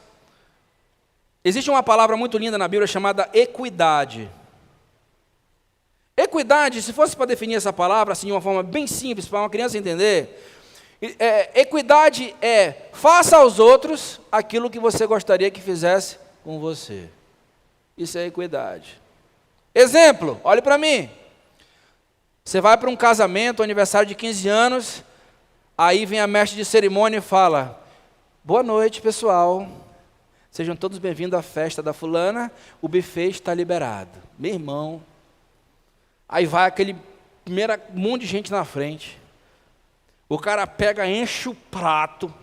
Existe uma palavra muito linda na Bíblia chamada equidade. Equidade, se fosse para definir essa palavra assim, de uma forma bem simples, para uma criança entender, equidade é faça aos outros aquilo que você gostaria que fizesse com você. Isso é equidade. Exemplo, olhe para mim. Você vai para um casamento, aniversário de 15 anos, aí vem a mestre de cerimônia e fala, boa noite, pessoal. Sejam todos bem-vindos à festa da fulana, o buffet está liberado. Meu irmão, aí vai aquele primeiro monte de gente na frente. O cara pega, enche o prato.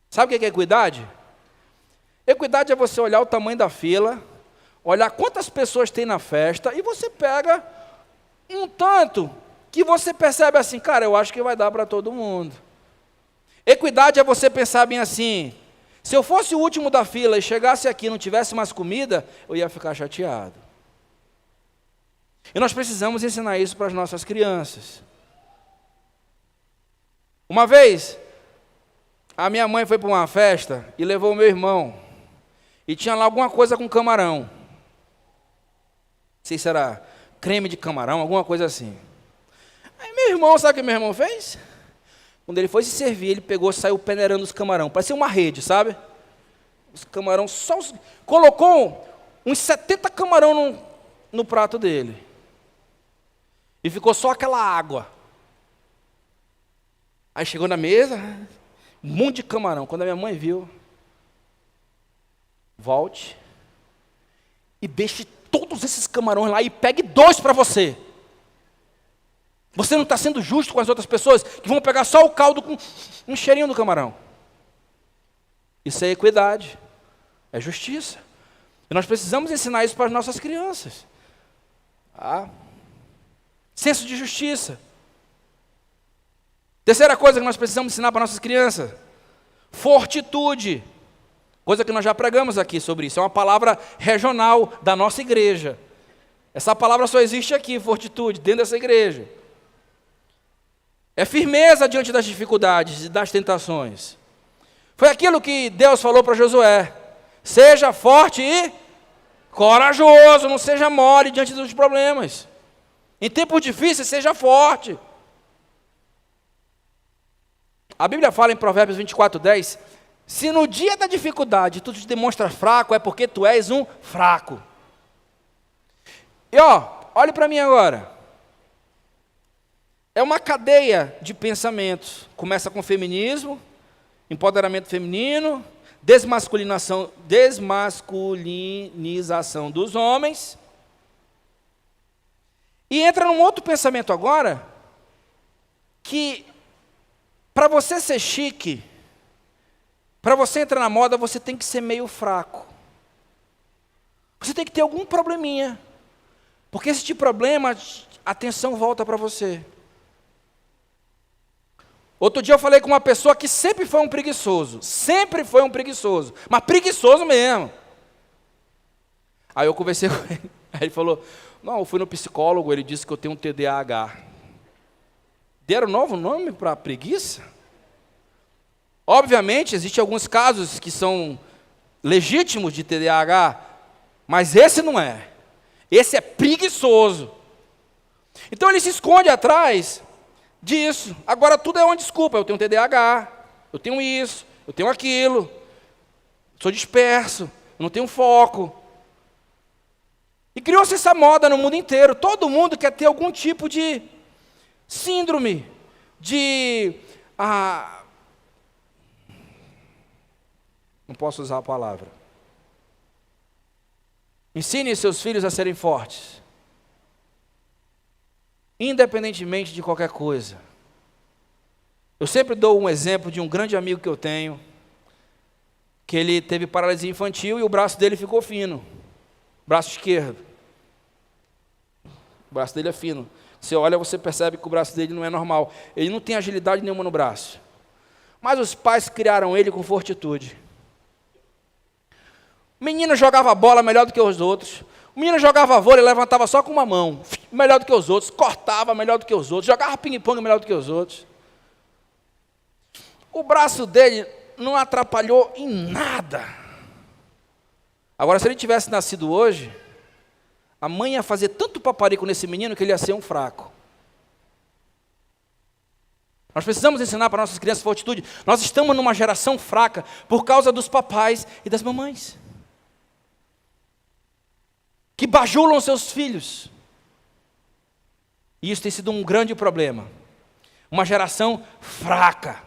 Sabe o que é equidade? Equidade é você olhar o tamanho da fila, olhar quantas pessoas tem na festa, e você pega um tanto que você percebe assim, cara, eu acho que vai dar para todo mundo. Equidade é você pensar bem assim, se eu fosse o último da fila e chegasse aqui e não tivesse mais comida, eu ia ficar chateado. E nós precisamos ensinar isso para as nossas crianças. Uma vez, a minha mãe foi para uma festa e levou o meu irmão. E tinha lá alguma coisa com camarão. Não sei se era creme de camarão, alguma coisa assim. Aí meu irmão, sabe o que meu irmão fez? Quando ele foi se servir, ele pegou e saiu peneirando os camarão. Parecia uma rede, sabe? Os camarão, colocou uns 70 camarão no prato dele. E ficou só aquela água. Aí chegou na mesa, um monte de camarão. Quando a minha mãe viu, volte e deixe todos esses camarões lá e pegue 2 para você. Você não está sendo justo com as outras pessoas que vão pegar só o caldo com um cheirinho do camarão. Isso é equidade, é justiça. E nós precisamos ensinar isso para as nossas crianças. Senso de justiça. Terceira coisa que nós precisamos ensinar para nossas crianças: fortitude. Coisa que nós já pregamos aqui sobre isso. É uma palavra regional da nossa igreja. Essa palavra só existe aqui, fortitude, dentro dessa igreja. É firmeza diante das dificuldades e das tentações. Foi aquilo que Deus falou para Josué. Seja forte e corajoso, não seja mole diante dos problemas. Em tempos difíceis, seja forte. A Bíblia fala em Provérbios 24:10, se no dia da dificuldade tu te demonstras fraco, é porque tu és um fraco. E olhe para mim agora. É uma cadeia de pensamentos. Começa com feminismo, empoderamento feminino, desmasculinização dos homens. E entra num outro pensamento agora, que para você ser chique, para você entrar na moda, você tem que ser meio fraco. Você tem que ter algum probleminha. Porque se tiver problema, a atenção volta para você. Outro dia eu falei com uma pessoa que sempre foi um preguiçoso. Sempre foi um preguiçoso. Mas preguiçoso mesmo. Aí eu conversei com ele. Aí ele falou, não, eu fui no psicólogo, ele disse que eu tenho um TDAH. Deram um novo nome para preguiça? Obviamente, existem alguns casos que são legítimos de TDAH, mas esse não é. Esse é preguiçoso. Então ele se esconde atrás disso. Agora tudo é uma desculpa. Eu tenho TDAH, eu tenho isso, eu tenho aquilo, sou disperso, eu não tenho foco. E criou-se essa moda no mundo inteiro. Todo mundo quer ter algum tipo de síndrome, de... não posso usar a palavra. Ensine seus filhos a serem fortes. Independentemente de qualquer coisa. Eu sempre dou um exemplo de um grande amigo que eu tenho, que ele teve paralisia infantil e o braço dele ficou fino. Braço esquerdo. O braço dele é fino. Você olha, você percebe que o braço dele não é normal. Ele não tem agilidade nenhuma no braço. Mas os pais criaram ele com fortitude. O menino jogava bola melhor do que os outros. O menino jogava vôlei, levantava só com uma mão, melhor do que os outros. Cortava melhor do que os outros. Jogava ping-pong melhor do que os outros. O braço dele não atrapalhou em nada. Agora, se ele tivesse nascido hoje, a mãe ia fazer tanto paparico nesse menino que ele ia ser um fraco. Nós precisamos ensinar para nossas crianças fortitude. Nós estamos numa geração fraca por causa dos papais e das mamães, que bajulam seus filhos. E isso tem sido um grande problema. Uma geração fraca.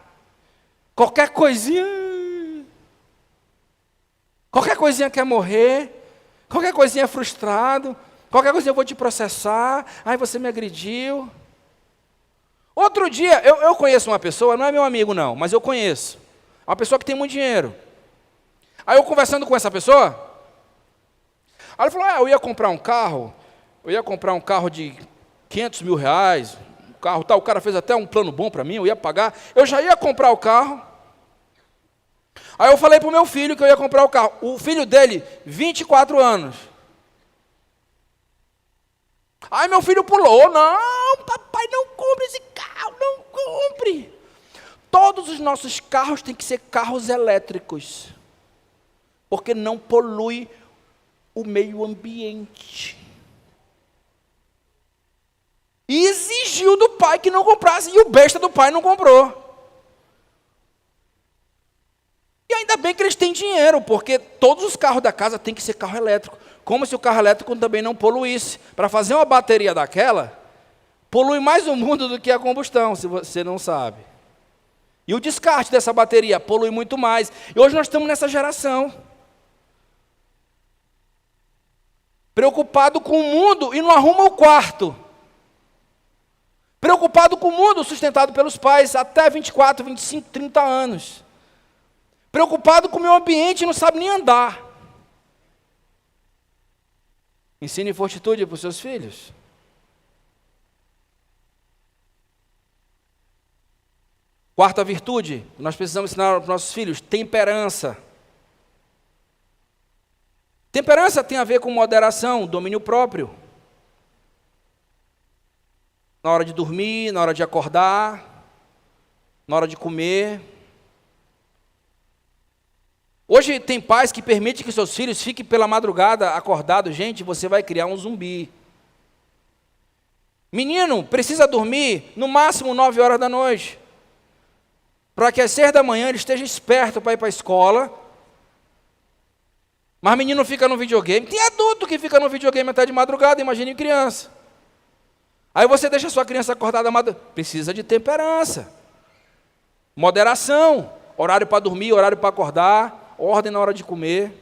Qualquer coisinha quer morrer. Qualquer coisinha é frustrado. Qualquer coisinha eu vou te processar. Ai, você me agrediu. Outro dia, eu conheço uma pessoa, não é meu amigo não, mas eu conheço. Uma pessoa que tem muito dinheiro. Aí eu conversando com essa pessoa, aí ele falou, eu ia comprar um carro de 500 mil reais, um carro tal, o cara fez até um plano bom para mim, eu ia pagar, eu já ia comprar o carro. Aí eu falei para o meu filho que eu ia comprar o carro. O filho dele, 24 anos. Aí meu filho pulou, não, papai, não compre esse carro, não compre. Todos os nossos carros têm que ser carros elétricos, porque não polui o meio ambiente. E exigiu do pai que não comprasse, e o besta do pai não comprou. E ainda bem que eles têm dinheiro, porque todos os carros da casa têm que ser carro elétrico. Como se o carro elétrico também não poluísse. Para fazer uma bateria daquela, polui mais o mundo do que a combustão, se você não sabe. E o descarte dessa bateria polui muito mais. E hoje nós estamos nessa geração. Preocupado com o mundo e não arruma o quarto. Preocupado com o mundo sustentado pelos pais até 24, 25, 30 anos. Preocupado com o meio ambiente e não sabe nem andar. Ensine fortitude para os seus filhos. Quarta virtude, nós precisamos ensinar para os nossos filhos, temperança. Temperança tem a ver com moderação, domínio próprio. Na hora de dormir, na hora de acordar, na hora de comer. Hoje tem pais que permitem que seus filhos fiquem pela madrugada acordados. Gente, você vai criar um zumbi. Menino precisa dormir no máximo 9 horas da noite, para que às 6 da manhã ele esteja esperto para ir para a escola. Mas menino fica no videogame. Tem adulto que fica no videogame até de madrugada, imagine criança. Aí você deixa a sua criança acordada, precisa de temperança, moderação, horário para dormir, horário para acordar, ordem na hora de comer.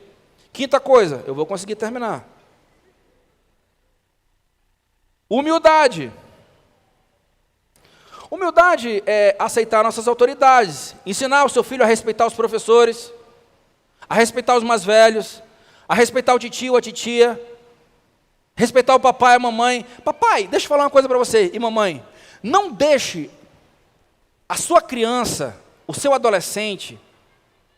Quinta coisa, eu vou conseguir terminar. Humildade. Humildade é aceitar nossas autoridades, ensinar o seu filho a respeitar os professores, a respeitar os mais velhos, a respeitar o titio, a titia, respeitar o papai, a mamãe. Papai, deixa eu falar uma coisa para você, e mamãe, não deixe a sua criança, o seu adolescente,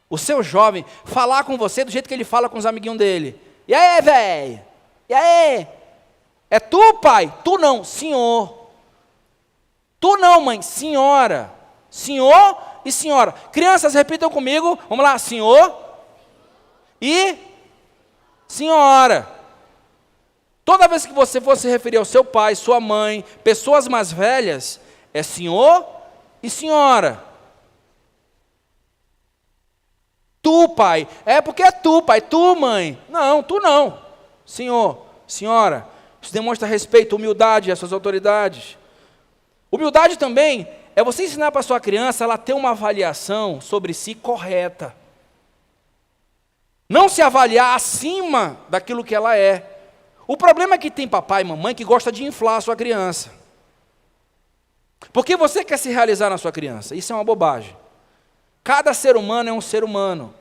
o seu jovem, falar com você do jeito que ele fala com os amiguinhos dele. E aí, velho? E aí? É tu, pai? Tu não, senhor. Tu não, mãe, senhora. Senhor e senhora. Crianças, repitam comigo. Vamos lá, senhor e senhora. Toda vez que você for se referir ao seu pai, sua mãe, pessoas mais velhas, é senhor e senhora. Tu, pai. É porque é tu, pai. Tu, mãe. Não, tu não. Senhor, senhora. Isso demonstra respeito, humildade às suas autoridades. Humildade também é você ensinar para a sua criança ela ter uma avaliação sobre si correta. Não se avaliar acima daquilo que ela é. O problema é que tem papai e mamãe que gosta de inflar a sua criança. Porque você quer se realizar na sua criança. Isso é uma bobagem. Cada ser humano é um ser humano.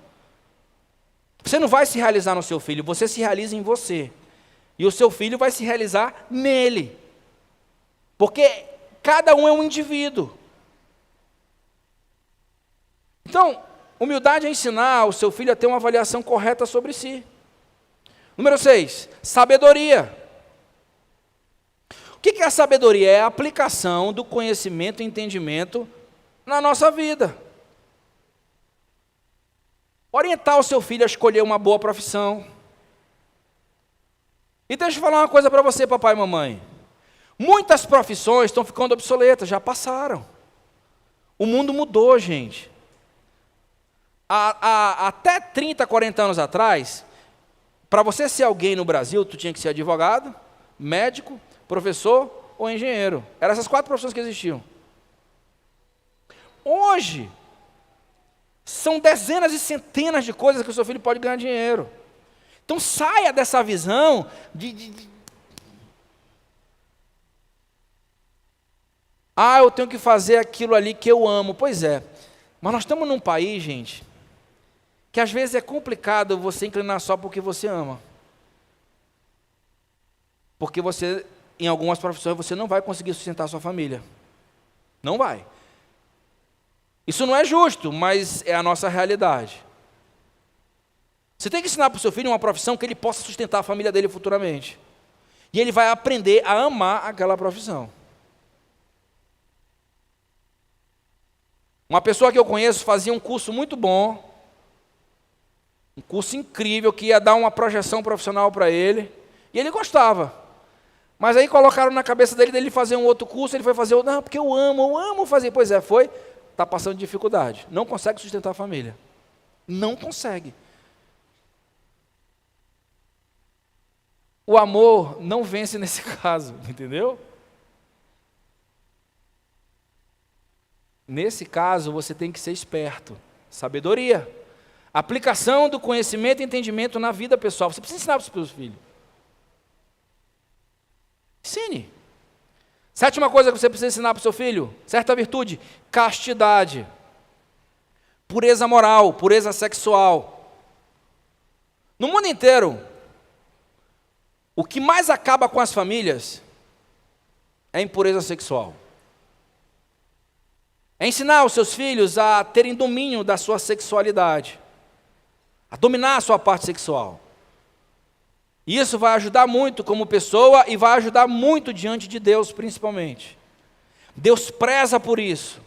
Você não vai se realizar no seu filho, você se realiza em você. E o seu filho vai se realizar nele. Porque cada um é um indivíduo. Então, humildade é ensinar o seu filho a ter uma avaliação correta sobre si. Número 6, sabedoria. O que é a sabedoria? É a aplicação do conhecimento e entendimento na nossa vida. Orientar o seu filho a escolher uma boa profissão. E deixa eu falar uma coisa para você, papai e mamãe. Muitas profissões estão ficando obsoletas, já passaram. O mundo mudou, gente. Até 30, 40 anos atrás, para você ser alguém no Brasil, tu tinha que ser advogado, médico, professor ou engenheiro. Eram essas 4 profissões que existiam. Hoje, são dezenas e centenas de coisas que o seu filho pode ganhar dinheiro. Então saia dessa visão eu tenho que fazer aquilo ali que eu amo. Pois é, mas nós estamos num país, gente, que às vezes é complicado você inclinar só porque você ama. Porque você, em algumas profissões, você não vai conseguir sustentar a sua família. Não vai. Isso não é justo, mas é a nossa realidade. Você tem que ensinar para o seu filho uma profissão que ele possa sustentar a família dele futuramente. E ele vai aprender a amar aquela profissão. Uma pessoa que eu conheço fazia um curso muito bom, um curso incrível, que ia dar uma projeção profissional para ele, e ele gostava. Mas aí colocaram na cabeça dele fazer um outro curso, ele foi fazer outro, não, porque eu amo fazer. Pois é, está passando dificuldade, não consegue sustentar a família. Não consegue. O amor não vence nesse caso, entendeu? Nesse caso, você tem que ser esperto. Sabedoria. Aplicação do conhecimento e entendimento na vida pessoal. Você precisa ensinar para os seus filhos. Ensine. 7ª coisa que você precisa ensinar para o seu filho, certa virtude, castidade. Pureza moral, pureza sexual. No mundo inteiro, o que mais acaba com as famílias é a impureza sexual. É ensinar os seus filhos a terem domínio da sua sexualidade, a dominar a sua parte sexual. E isso vai ajudar muito como pessoa e vai ajudar muito diante de Deus, principalmente. Deus preza por isso.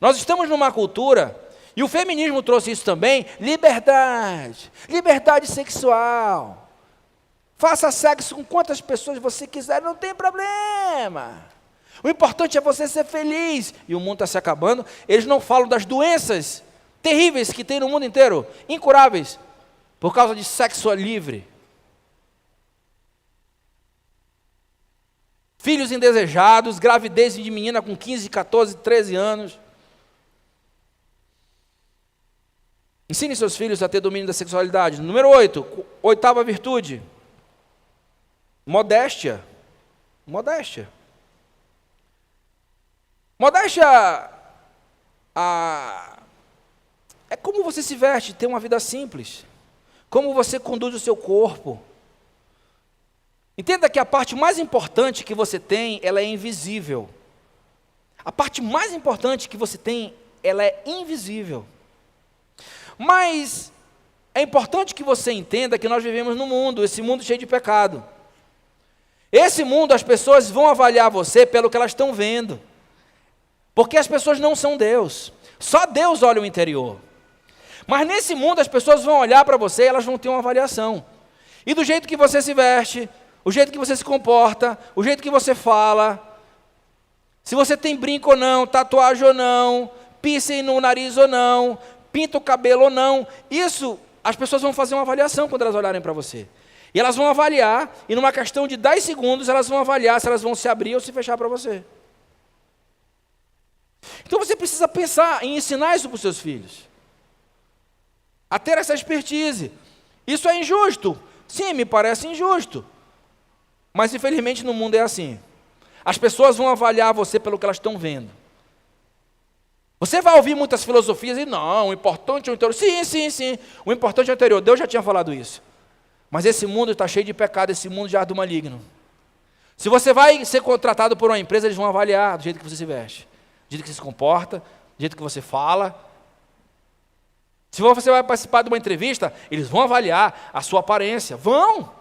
Nós estamos numa cultura E o feminismo trouxe isso também, liberdade, liberdade sexual. Faça sexo com quantas pessoas você quiser, não tem problema. O importante é você ser feliz. E o mundo está se acabando. Eles não falam das doenças terríveis que tem no mundo inteiro, incuráveis, por causa de sexo livre. Filhos indesejados, gravidez de menina com 15, 14, 13 anos. Ensine seus filhos a ter domínio da sexualidade. Número 8, oitava virtude. Modéstia. Modéstia. Modéstia é como você se veste, ter uma vida simples. Como você conduz o seu corpo. Entenda que a parte mais importante que você tem, ela é invisível. A parte mais importante que você tem, ela é invisível. Mas é importante que você entenda que nós vivemos num mundo, esse mundo cheio de pecado. Esse mundo, as pessoas vão avaliar você pelo que elas estão vendo. Porque as pessoas não são Deus. Só Deus olha o interior. Mas nesse mundo as pessoas vão olhar para você e elas vão ter uma avaliação. E do jeito que você se veste, o jeito que você se comporta, o jeito que você fala, se você tem brinco ou não, tatuagem ou não, piercing no nariz ou não, pinta o cabelo ou não, isso as pessoas vão fazer uma avaliação quando elas olharem para você. E elas vão avaliar, e numa questão de 10 segundos, elas vão avaliar se elas vão se abrir ou se fechar para você. Então você precisa pensar em ensinar isso para os seus filhos. A ter essa expertise. Isso é injusto? Sim, me parece injusto. Mas infelizmente no mundo é assim. As pessoas vão avaliar você pelo que elas estão vendo. Você vai ouvir muitas filosofias e não, o importante é o interior. Sim. O importante é o interior. Deus já tinha falado isso. Mas esse mundo está cheio de pecado, esse mundo já é do maligno. Se você vai ser contratado por uma empresa, eles vão avaliar do jeito que você se veste, do jeito que você se comporta, do jeito que você fala. Se você vai participar de uma entrevista, eles vão avaliar a sua aparência. Vão.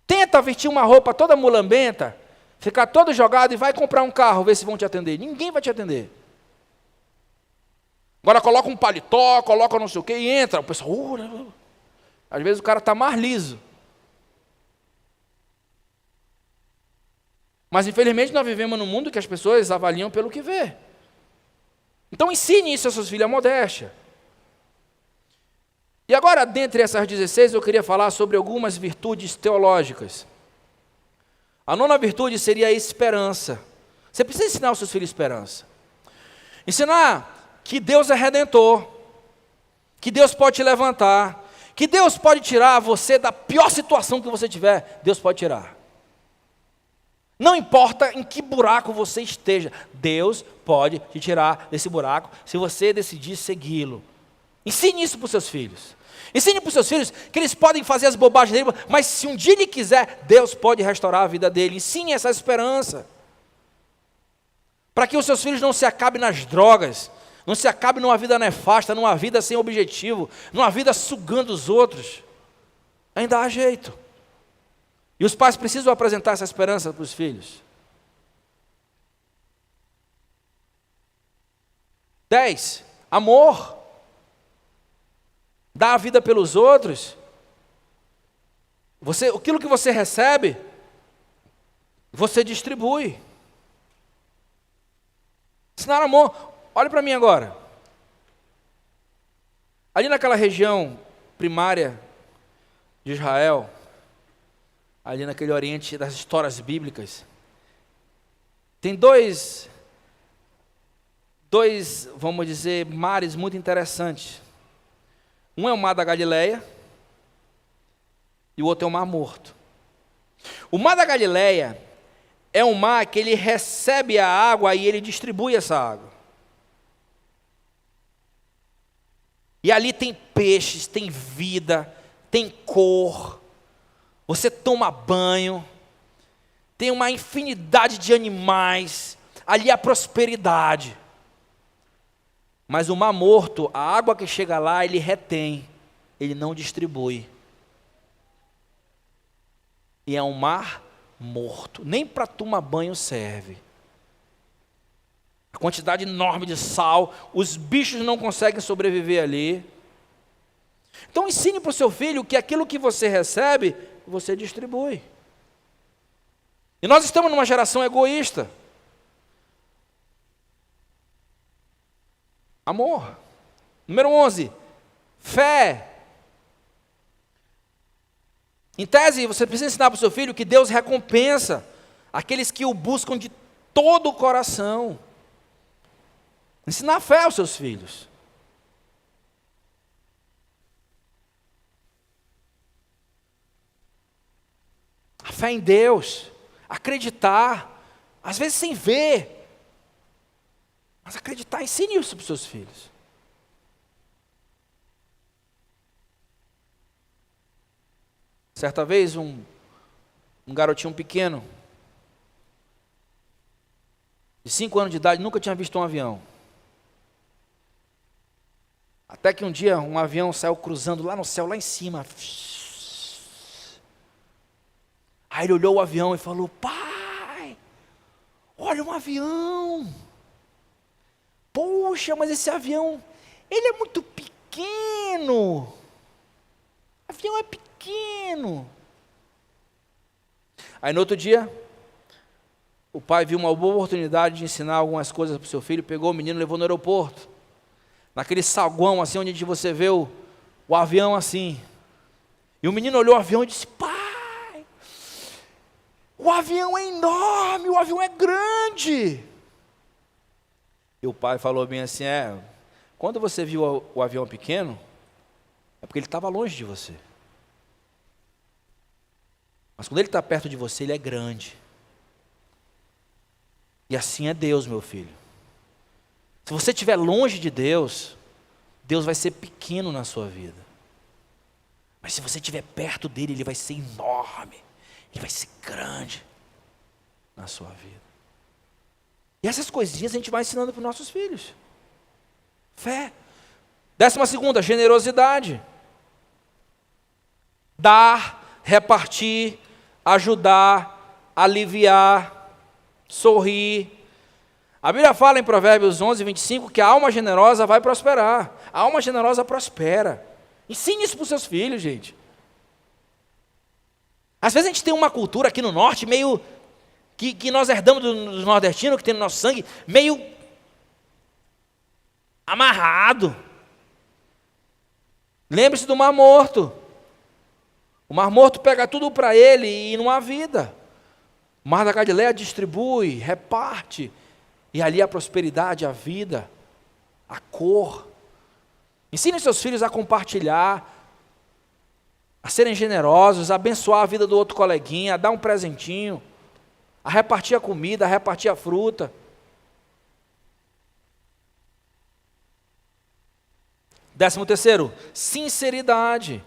Tenta vestir uma roupa toda mulambenta, ficar todo jogado e vai comprar um carro, ver se vão te atender. Ninguém vai te atender. Agora coloca um paletó, coloca não sei o quê e entra. O pessoal, às vezes o cara está mais liso. Mas infelizmente nós vivemos num mundo que as pessoas avaliam pelo que vê. Então ensine isso aos seus filhos, a modéstia. E agora, dentre essas 16, eu queria falar sobre algumas virtudes teológicas. A 9ª virtude seria a esperança. Você precisa ensinar aos seus filhos esperança. Ensinar que Deus é redentor, que Deus pode te levantar, que Deus pode tirar você da pior situação que você tiver, Deus pode tirar. Não importa em que buraco você esteja, Deus pode te tirar desse buraco, se você decidir segui-lo. Ensine isso para os seus filhos. Ensine para os seus filhos que eles podem fazer as bobagens dele, mas se um dia ele quiser, Deus pode restaurar a vida dele. Ensine essa esperança. Para que os seus filhos não se acabem nas drogas, não se acabe numa vida nefasta, numa vida sem objetivo, numa vida sugando os outros. Ainda há jeito. E os pais precisam apresentar essa esperança para os filhos. 10. Amor. Dar a vida pelos outros. Aquilo que você recebe, você distribui. Ensinar amor. Olhe para mim agora. Ali naquela região primária de Israel, ali naquele oriente das histórias bíblicas, tem dois, vamos dizer, mares muito interessantes. Um é o Mar da Galileia e o outro é o Mar Morto. O Mar da Galileia é um mar que ele recebe a água e ele distribui essa água. E ali tem peixes, tem vida, tem cor. Você toma banho. Tem uma infinidade de animais. Ali há prosperidade. Mas o Mar Morto, a água que chega lá, ele retém. Ele não distribui. E é um mar morto. Nem para tomar banho serve. A quantidade enorme de sal, os bichos não conseguem sobreviver ali. Então ensine para o seu filho que aquilo que você recebe, você distribui. E nós estamos numa geração egoísta. Amor. Número 11, fé. Em tese, você precisa ensinar para o seu filho que Deus recompensa aqueles que o buscam de todo o coração. Ensinar fé aos seus filhos. A fé em Deus, acreditar, às vezes sem ver, mas acreditar, ensine isso para os seus filhos. Certa vez, um garotinho pequeno, de 5 anos de idade, nunca tinha visto um avião. Até que um dia, um avião saiu cruzando lá no céu, lá em cima. Aí ele olhou o avião e falou: pai, olha um avião. Poxa, mas esse avião, ele é muito pequeno. O avião é pequeno. Aí no outro dia, o pai viu uma boa oportunidade de ensinar algumas coisas para o seu filho, pegou o menino e levou no aeroporto. Naquele saguão assim, onde você vê o avião assim. E o menino olhou o avião e disse: pai, o avião é enorme, o avião é grande. E o pai falou bem assim: quando você viu o avião pequeno, é porque ele estava longe de você. Mas quando ele está perto de você, ele é grande. E assim é Deus, meu filho. Se você estiver longe de Deus, Deus vai ser pequeno na sua vida. Mas se você estiver perto dele, ele vai ser enorme. Ele vai ser grande na sua vida. E essas coisinhas a gente vai ensinando para os nossos filhos. Fé. 12ª, generosidade. Dar, repartir, ajudar, aliviar, sorrir. A Bíblia fala em Provérbios 11, 25, que a alma generosa vai prosperar. A alma generosa prospera. Ensine isso para os seus filhos, gente. Às vezes a gente tem uma cultura aqui no norte, meio, que nós herdamos dos nordestinos, que tem no nosso sangue, meio amarrado. Lembre-se do Mar Morto. O Mar Morto pega tudo para ele e não há vida. O Mar da Galileia distribui, reparte. E ali a prosperidade, a vida, a cor. Ensine seus filhos a compartilhar, a serem generosos, a abençoar a vida do outro coleguinha, a dar um presentinho, a repartir a comida, a repartir a fruta. 13º, sinceridade.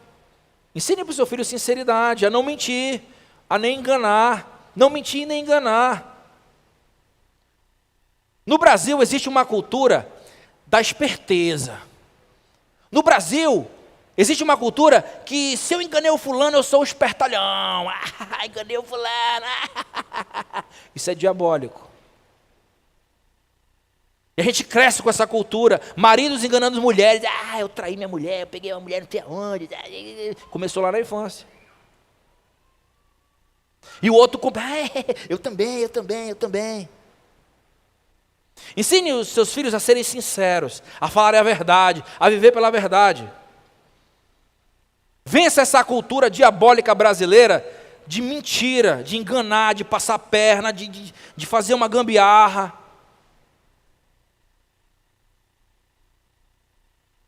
Ensine para o seu filho sinceridade, a não mentir, a nem enganar. Não mentir nem enganar. No Brasil existe uma cultura da esperteza. No Brasil existe uma cultura que se eu enganei o fulano, eu sou o espertalhão. Enganei o fulano. Isso é diabólico. E a gente cresce com essa cultura. Maridos enganando as mulheres. Eu traí minha mulher, eu peguei uma mulher não sei aonde. Começou lá na infância. E o outro compra. Eu também. Ensine os seus filhos a serem sinceros, a falarem a verdade, a viver pela verdade. Vença essa cultura diabólica brasileira de mentira, de enganar, de passar perna, de fazer uma gambiarra.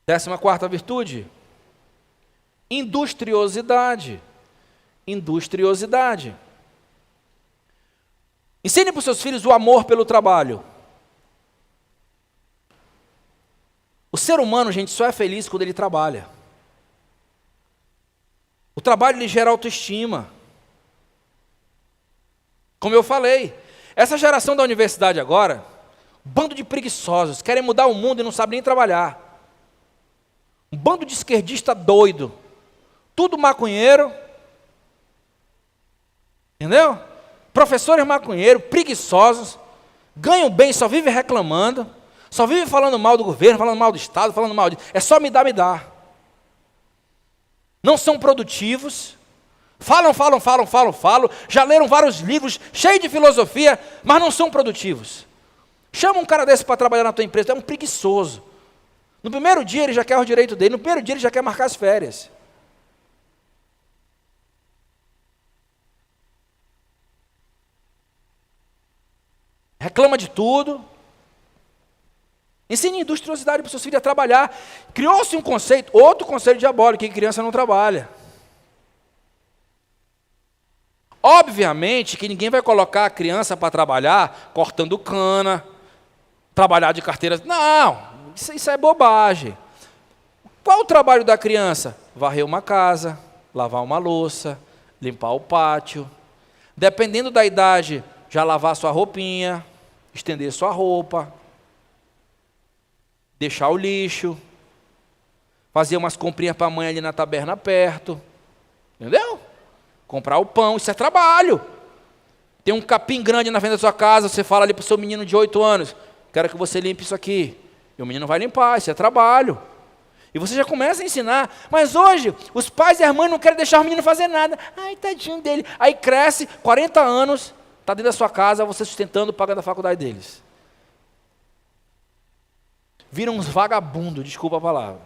14ª virtude, industriosidade. Industriosidade. Ensine para os seus filhos o amor pelo trabalho. O ser humano, gente, só é feliz quando ele trabalha. O trabalho lhe gera autoestima. Como eu falei, essa geração da universidade agora, bando de preguiçosos, querem mudar o mundo e não sabem nem trabalhar. Um bando de esquerdista doido, tudo maconheiro, entendeu? Professores maconheiros, preguiçosos, ganham bem, só vive reclamando, só vive falando mal do governo, falando mal do Estado, falando mal de... É só me dá, me dá. Não são produtivos, falam, já leram vários livros, cheios de filosofia, mas não são produtivos. Chama um cara desse para trabalhar na tua empresa, é um preguiçoso. No primeiro dia ele já quer o direito dele, no primeiro dia ele já quer marcar as férias. Reclama de tudo. Ensine industriosidade para os seus filhos a trabalhar. Criou-se um conceito, outro conceito diabólico, que criança não trabalha. Obviamente que ninguém vai colocar a criança para trabalhar cortando cana, trabalhar de carteira. Não, isso é bobagem. Qual o trabalho da criança? Varrer uma casa, lavar uma louça, limpar o pátio. Dependendo da idade, já lavar sua roupinha, estender sua roupa, deixar o lixo, fazer umas comprinhas para a mãe ali na taberna perto. Entendeu? Comprar o pão, isso é trabalho. Tem um capim grande na frente da sua casa, você fala ali para o seu menino de 8 anos, quero que você limpe isso aqui. E o menino vai limpar, isso é trabalho. E você já começa a ensinar. Mas hoje, os pais e as mães não querem deixar o menino fazer nada. Ai, tadinho dele. Aí cresce, 40 anos, está dentro da sua casa, você sustentando, pagando a faculdade deles. Viram uns vagabundos, desculpa a palavra.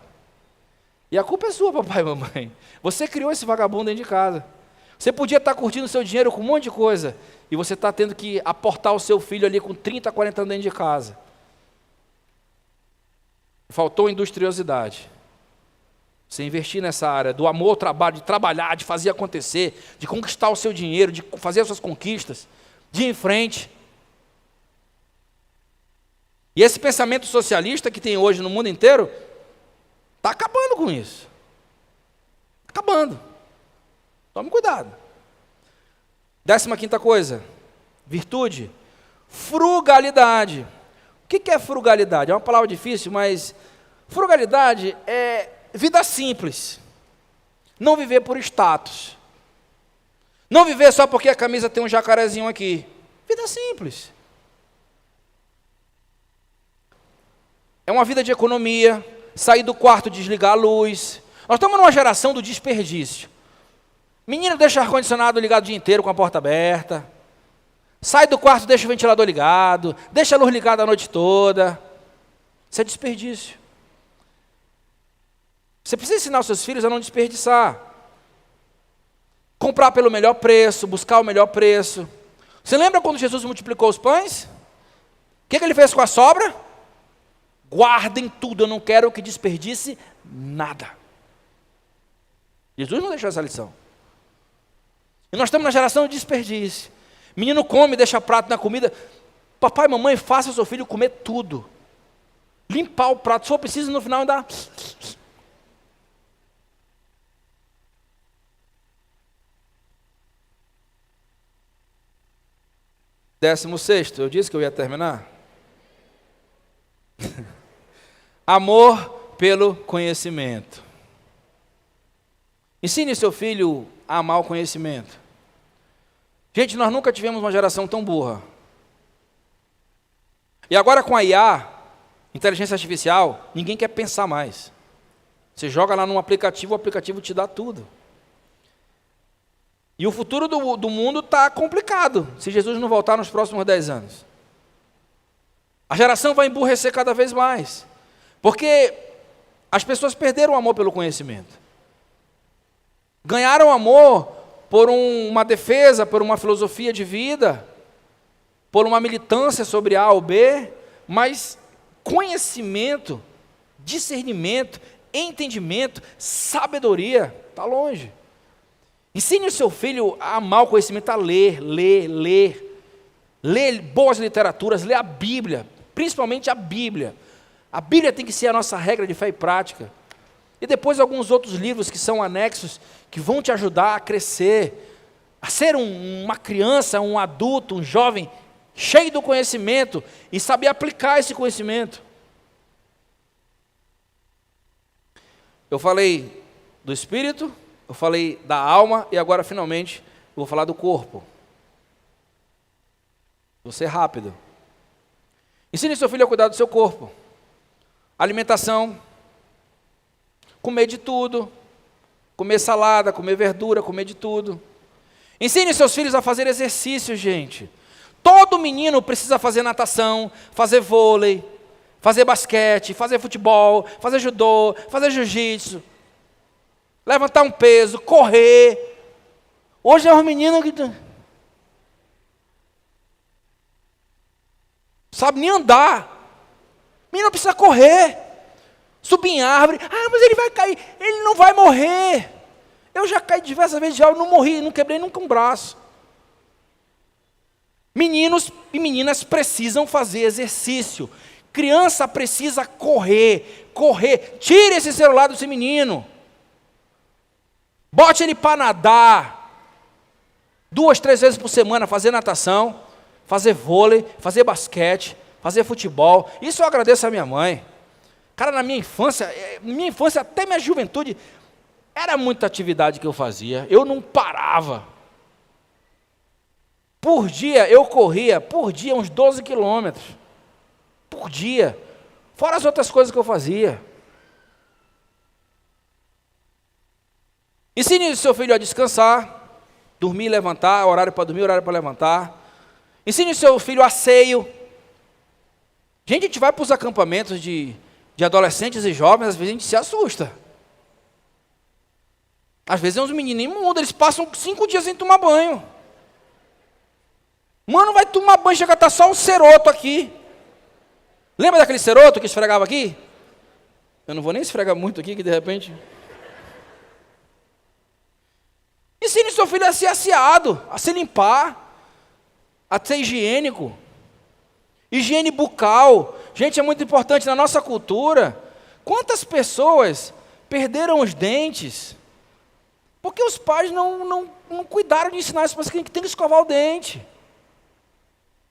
E a culpa é sua, papai e mamãe. Você criou esse vagabundo dentro de casa. Você podia estar curtindo o seu dinheiro com um monte de coisa, e você está tendo que aportar o seu filho ali com 30, 40 anos dentro de casa. Faltou industriosidade. Você investir nessa área do amor ao trabalho, de trabalhar, de fazer acontecer, de conquistar o seu dinheiro, de fazer as suas conquistas, de ir em frente. E esse pensamento socialista que tem hoje no mundo inteiro, está acabando com isso. Acabando. Tome cuidado. 15ª coisa, virtude, frugalidade. O que é frugalidade? É uma palavra difícil, mas frugalidade é vida simples. Não viver por status. Não viver só porque a camisa tem um jacarezinho aqui. Vida simples. É uma vida de economia, sair do quarto, desligar a luz. Nós estamos numa geração do desperdício. Menino deixa o ar-condicionado ligado o dia inteiro com a porta aberta. Sai do quarto, deixa o ventilador ligado. Deixa a luz ligada a noite toda. Isso é desperdício. Você precisa ensinar os seus filhos a não desperdiçar. Comprar pelo melhor preço, buscar o melhor preço. Você lembra quando Jesus multiplicou os pães? O que ele fez com a sobra? Guardem tudo, eu não quero que desperdice nada. Jesus não deixou essa lição. E nós estamos na geração de desperdício. Menino come, deixa prato na comida. Papai e mamãe, faça o seu filho comer tudo. Limpar o prato, se for preciso, no final ainda... Décimo sexto, eu disse que eu ia terminar. Amor pelo conhecimento. Ensine seu filho a amar o conhecimento. Gente, nós nunca tivemos uma geração tão burra. E agora com a IA, inteligência artificial, ninguém quer pensar mais. Você joga lá num aplicativo, o aplicativo te dá tudo. E o futuro do mundo está complicado, se Jesus não voltar nos próximos 10 anos. A geração vai emburrecer cada vez mais. Porque as pessoas perderam o amor pelo conhecimento. Ganharam amor por uma defesa, por uma filosofia de vida, por uma militância sobre A ou B, mas conhecimento, discernimento, entendimento, sabedoria, está longe. Ensine o seu filho a amar o conhecimento, a ler. Ler boas literaturas, ler a Bíblia, principalmente a Bíblia. A Bíblia tem que ser a nossa regra de fé e prática. E depois alguns outros livros que são anexos, que vão te ajudar a crescer, a ser uma criança, um adulto, um jovem, cheio do conhecimento e saber aplicar esse conhecimento. Eu falei do espírito, eu falei da alma e agora finalmente eu vou falar do corpo. Vou ser rápido. Ensine seu filho a cuidar do seu corpo. Alimentação. Comer de tudo. Comer salada, comer verdura, comer de tudo. Ensine seus filhos a fazer exercício, gente. Todo menino precisa fazer natação, fazer vôlei, fazer basquete, fazer futebol, fazer judô, fazer jiu-jitsu, levantar um peso, correr. Hoje é um menino que sabe nem andar. Menino precisa correr, subir em árvore. Ah, mas ele vai cair. Ele não vai morrer. Eu já caí diversas vezes, já não morri, não quebrei nunca um braço. Meninos e meninas precisam fazer exercício. Criança precisa correr. Tire esse celular desse menino. Bote ele para nadar. 2, 3 vezes por semana, fazer natação, fazer vôlei, fazer basquete, fazer futebol. Isso eu agradeço à minha mãe. Cara, na minha infância até minha juventude, era muita atividade que eu fazia. Eu não parava. Por dia, eu corria, uns 12 quilômetros. Por dia. Fora as outras coisas que eu fazia. Ensine o seu filho a descansar, dormir e levantar, horário para dormir, horário para levantar. Ensine o seu filho a asseio. Gente, a gente vai para os acampamentos de adolescentes e jovens, às vezes a gente se assusta. Às vezes é uns menininhos imundos, eles passam 5 dias sem tomar banho. Mano, vai tomar banho, chega a estar só um ceroto aqui. Lembra daquele ceroto que esfregava aqui? Eu não vou nem esfregar muito aqui, que de repente... Ensine seu filho a ser asseado, a se limpar, a ser higiênico. Higiene bucal. Gente, é muito importante na nossa cultura. Quantas pessoas perderam os dentes porque os pais não cuidaram de ensinar as pessoas que tem que escovar o dente.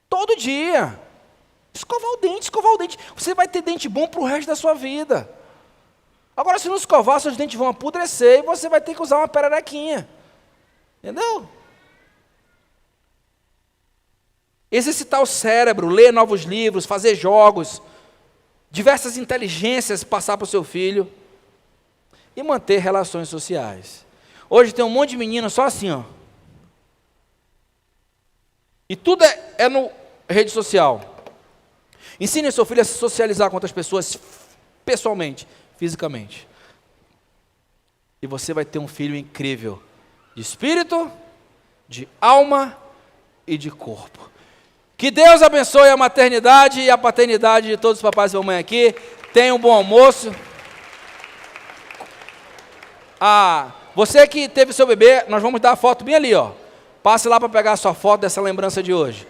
Todo dia. Escovar o dente. Você vai ter dente bom para o resto da sua vida. Agora, se não escovar, seus dentes vão apodrecer e você vai ter que usar uma pererequinha. Entendeu? Exercitar o cérebro, ler novos livros, fazer jogos, diversas inteligências passar para o seu filho e manter relações sociais. Hoje tem um monte de menino só assim, ó. E tudo é no rede social. Ensine seu filho a se socializar com outras pessoas pessoalmente, fisicamente. E você vai ter um filho incrível, de espírito, de alma e de corpo. Que Deus abençoe a maternidade e a paternidade de todos os papais e mamães aqui. Tenha um bom almoço. Você que teve seu bebê, nós vamos dar a foto bem ali, ó. Passe lá para pegar a sua foto dessa lembrança de hoje.